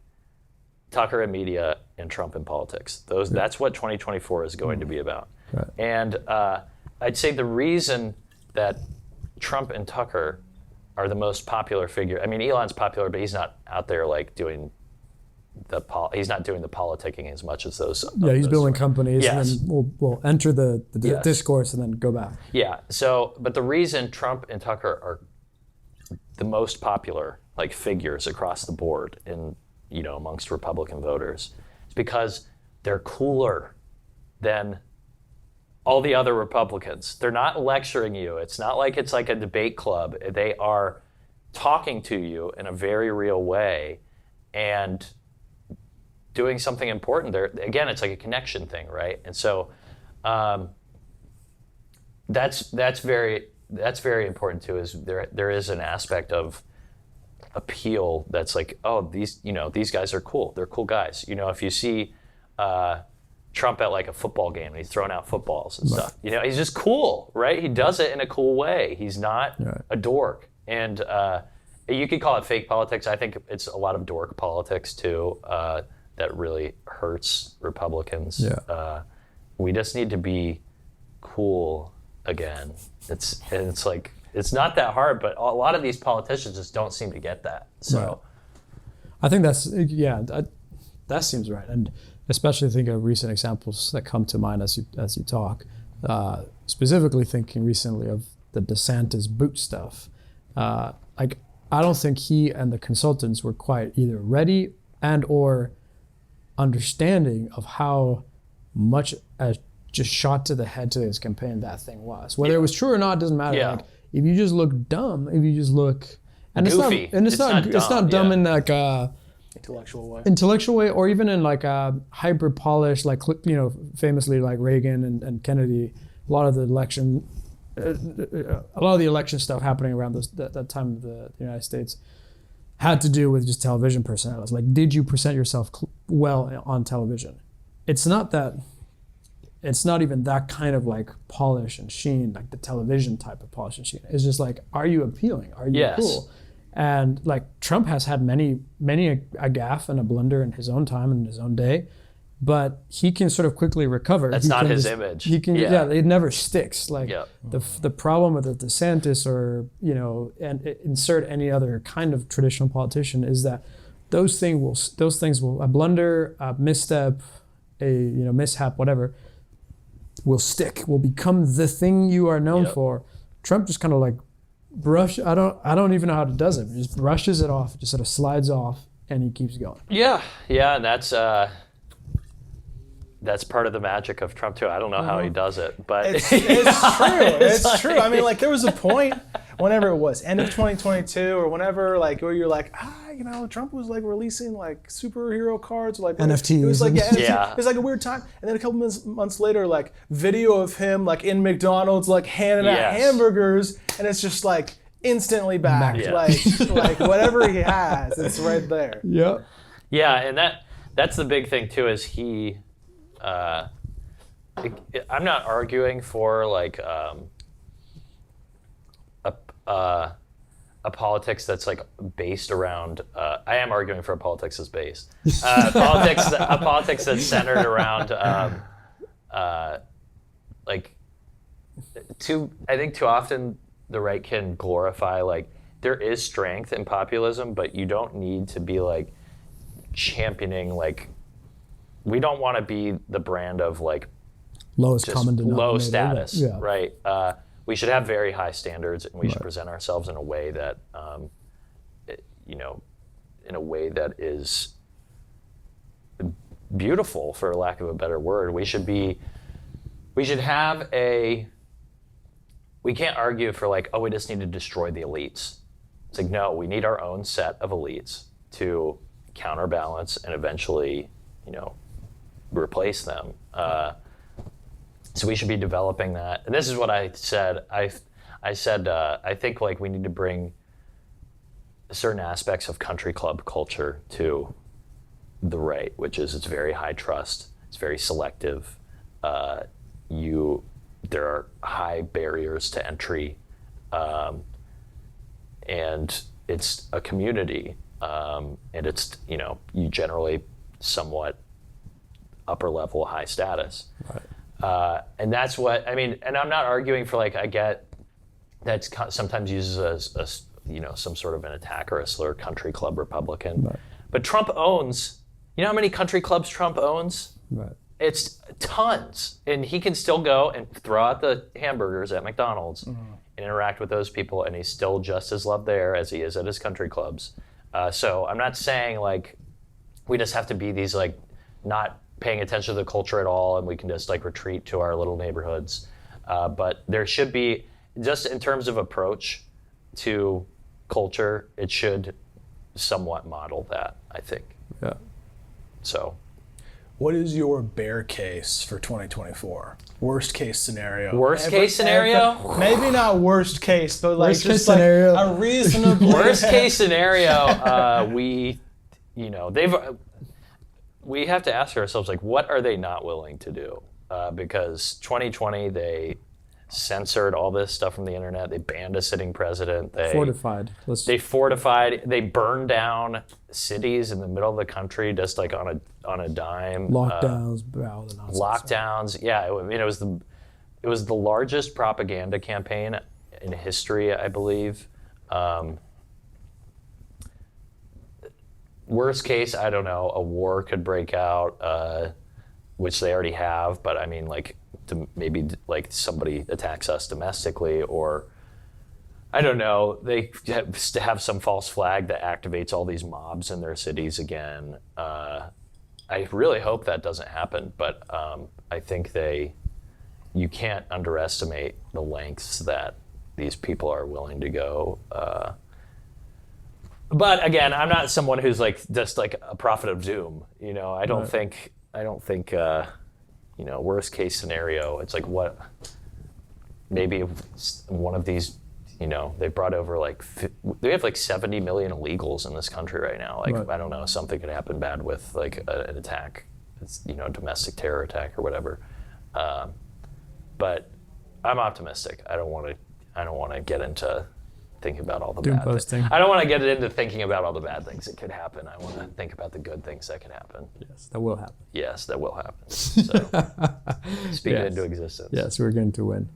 Tucker and media, and Trump and politics. That's what 2024 is going to be about. Right. And I'd say the reason that Trump and Tucker are the most popular figure. I mean, Elon's popular, but he's not out there like doing he's not doing the politicking as much as those. Yeah, he's building companies, Yes. and then we'll enter the Yes. discourse and then go back. Yeah. So, but the reason Trump and Tucker are the most popular like figures across the board in amongst Republican voters is because they're cooler than all the other Republicans. They're not lecturing you. It's not like it's like a debate club. They are talking to you in a very real way and doing something important. Again, it's like a connection thing, right? And so that's very important too. Is there is an aspect of appeal that's like, oh, these guys are cool. They're cool guys. If you see Trump at like a football game and he's throwing out footballs and stuff, he's just cool, right? He does it in a cool way. He's not a dork. And you could call it fake politics. I think it's a lot of dork politics too that really hurts Republicans. Yeah. We just need to be cool again. It's like, it's not that hard, but a lot of these politicians just don't seem to get that. So, Right. I think that seems right, and especially think of recent examples that come to mind as you talk. Specifically thinking recently of the DeSantis boot stuff. Like I don't think he and the consultants were quite either ready and or understanding of how much a just shot to the head to his campaign that thing was. Whether it was true or not doesn't matter. Yeah. Like if you just look dumb, if you just look Goofy. it's not dumb in like intellectual way, or even in like a hyper polished, like famously like Reagan and Kennedy. A lot of the election stuff happening around that time of the United States had to do with just television personalities. Like, did you present yourself well on television? It's not even that kind of like polish and sheen, like the television type of polish and sheen. It's just like, are you appealing? Are you cool? And like Trump has had many a gaffe and a blunder in his own time and in his own day, but he can sort of quickly recover. That's not his image. He can, it never sticks. Like the problem with a DeSantis or and insert any other kind of traditional politician is that those things will a blunder, a misstep, a mishap, whatever, will stick, will become the thing you are known for. Trump just kind of like I don't even know how it does it. He just brushes it off, just sort of slides off, and he keeps going. Yeah, and that's part of the magic of Trump too. I don't know how he does it, but it's true. It's true. I mean, like there was a point, whenever it was, end of 2022 or whenever, like where you're like, Trump was like releasing like superhero cards, or like NFTs. It was like NFT. Yeah. It was like a weird time, and then a couple months later, like video of him like in McDonald's, like handing out hamburgers, and it's just like instantly back, like whatever he has, it's right there. Yeah. Yeah, and that's the big thing too. Is he? I'm not arguing for like a a politics that's like based around. I am arguing for a politics that's based. A politics that's centered around I think too often the right can glorify like there is strength in populism, but you don't need to be like championing like we don't want to be the brand of like lowest just common denominator. low status, Yeah. right? We should have very high standards, and we should present ourselves in a way that, in a way that is beautiful, for lack of a better word. We should have we can't argue for like, oh, we just need to destroy the elites. It's like, no, we need our own set of elites to counterbalance and eventually, replace them. So we should be developing that. And this is what I said. I said I think like we need to bring certain aspects of country club culture to the right, which is it's very high trust, it's very selective. There are high barriers to entry, and it's a community, and it's you generally somewhat upper level, high status. Right. And that's what I mean. And I'm not arguing for like I get that's sometimes uses as some sort of an attack or a slur, country club Republican. Right. But Trump owns. You know how many country clubs Trump owns? Right. It's tons, and he can still go and throw out the hamburgers at McDonald's and interact with those people, and he's still just as loved there as he is at his country clubs. So I'm not saying like we just have to be these like not paying attention to the culture at all, and we can just like retreat to our little neighborhoods. But there should be, just in terms of approach to culture, it should somewhat model that, I think. Yeah. So. What is your bear case for 2024? Worst case scenario. Worst case scenario? Maybe not worst case, but like Worst just case like scenario. a reasonable. Worst case scenario, we have to ask ourselves like, what are they not willing to do? Because 2020 they censored all this stuff from the internet. They banned a sitting president. They fortified. They burned down cities in the middle of the country just like on a dime. Lockdowns, lockdowns. Yeah, I mean it was the largest propaganda campaign in history, I believe. Worst case, I don't know, a war could break out, which they already have, but I mean like maybe like somebody attacks us domestically, or I don't know, they have some false flag that activates all these mobs in their cities again. I really hope that doesn't happen, but I think you can't underestimate the lengths that these people are willing to go. But again, I'm not someone who's like just like a prophet of doom. I don't think worst case scenario, it's like what, maybe one of these, they brought over they have like 70 million illegals in this country right now. Like, I don't know, something could happen bad with like an attack, domestic terror attack or whatever. But I'm optimistic. I don't want to get into thinking about all the bad things. I don't want to get into thinking about all the bad things that could happen. I want to think about the good things that could happen. Yes, that will happen. Yes, that will happen. So, speak it into existence. Yes, we're going to win.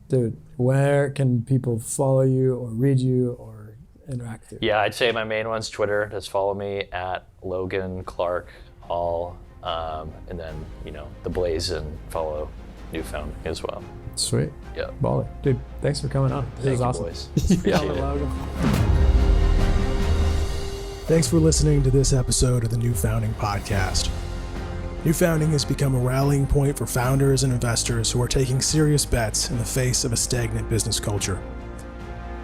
Dude, where can people follow you or read you or interact with you? Yeah, I'd say my main one's Twitter. Just follow me at Logan Clark Hall. And then, The Blaze, and follow Newfound as well. Sweet. Yeah. Baller. Dude, thanks for coming on. This is awesome. Boys. Appreciate it. Logan. Thanks for listening to this episode of the New Founding Podcast. New Founding has become a rallying point for founders and investors who are taking serious bets in the face of a stagnant business culture.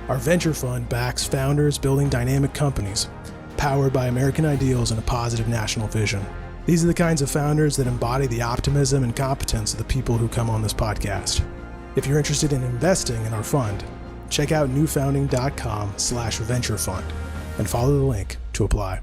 Our venture fund backs founders building dynamic companies, powered by American ideals and a positive national vision. These are the kinds of founders that embody the optimism and competence of the people who come on this podcast. If you're interested in investing in our fund, check out newfounding.com/venture fund and follow the link to apply.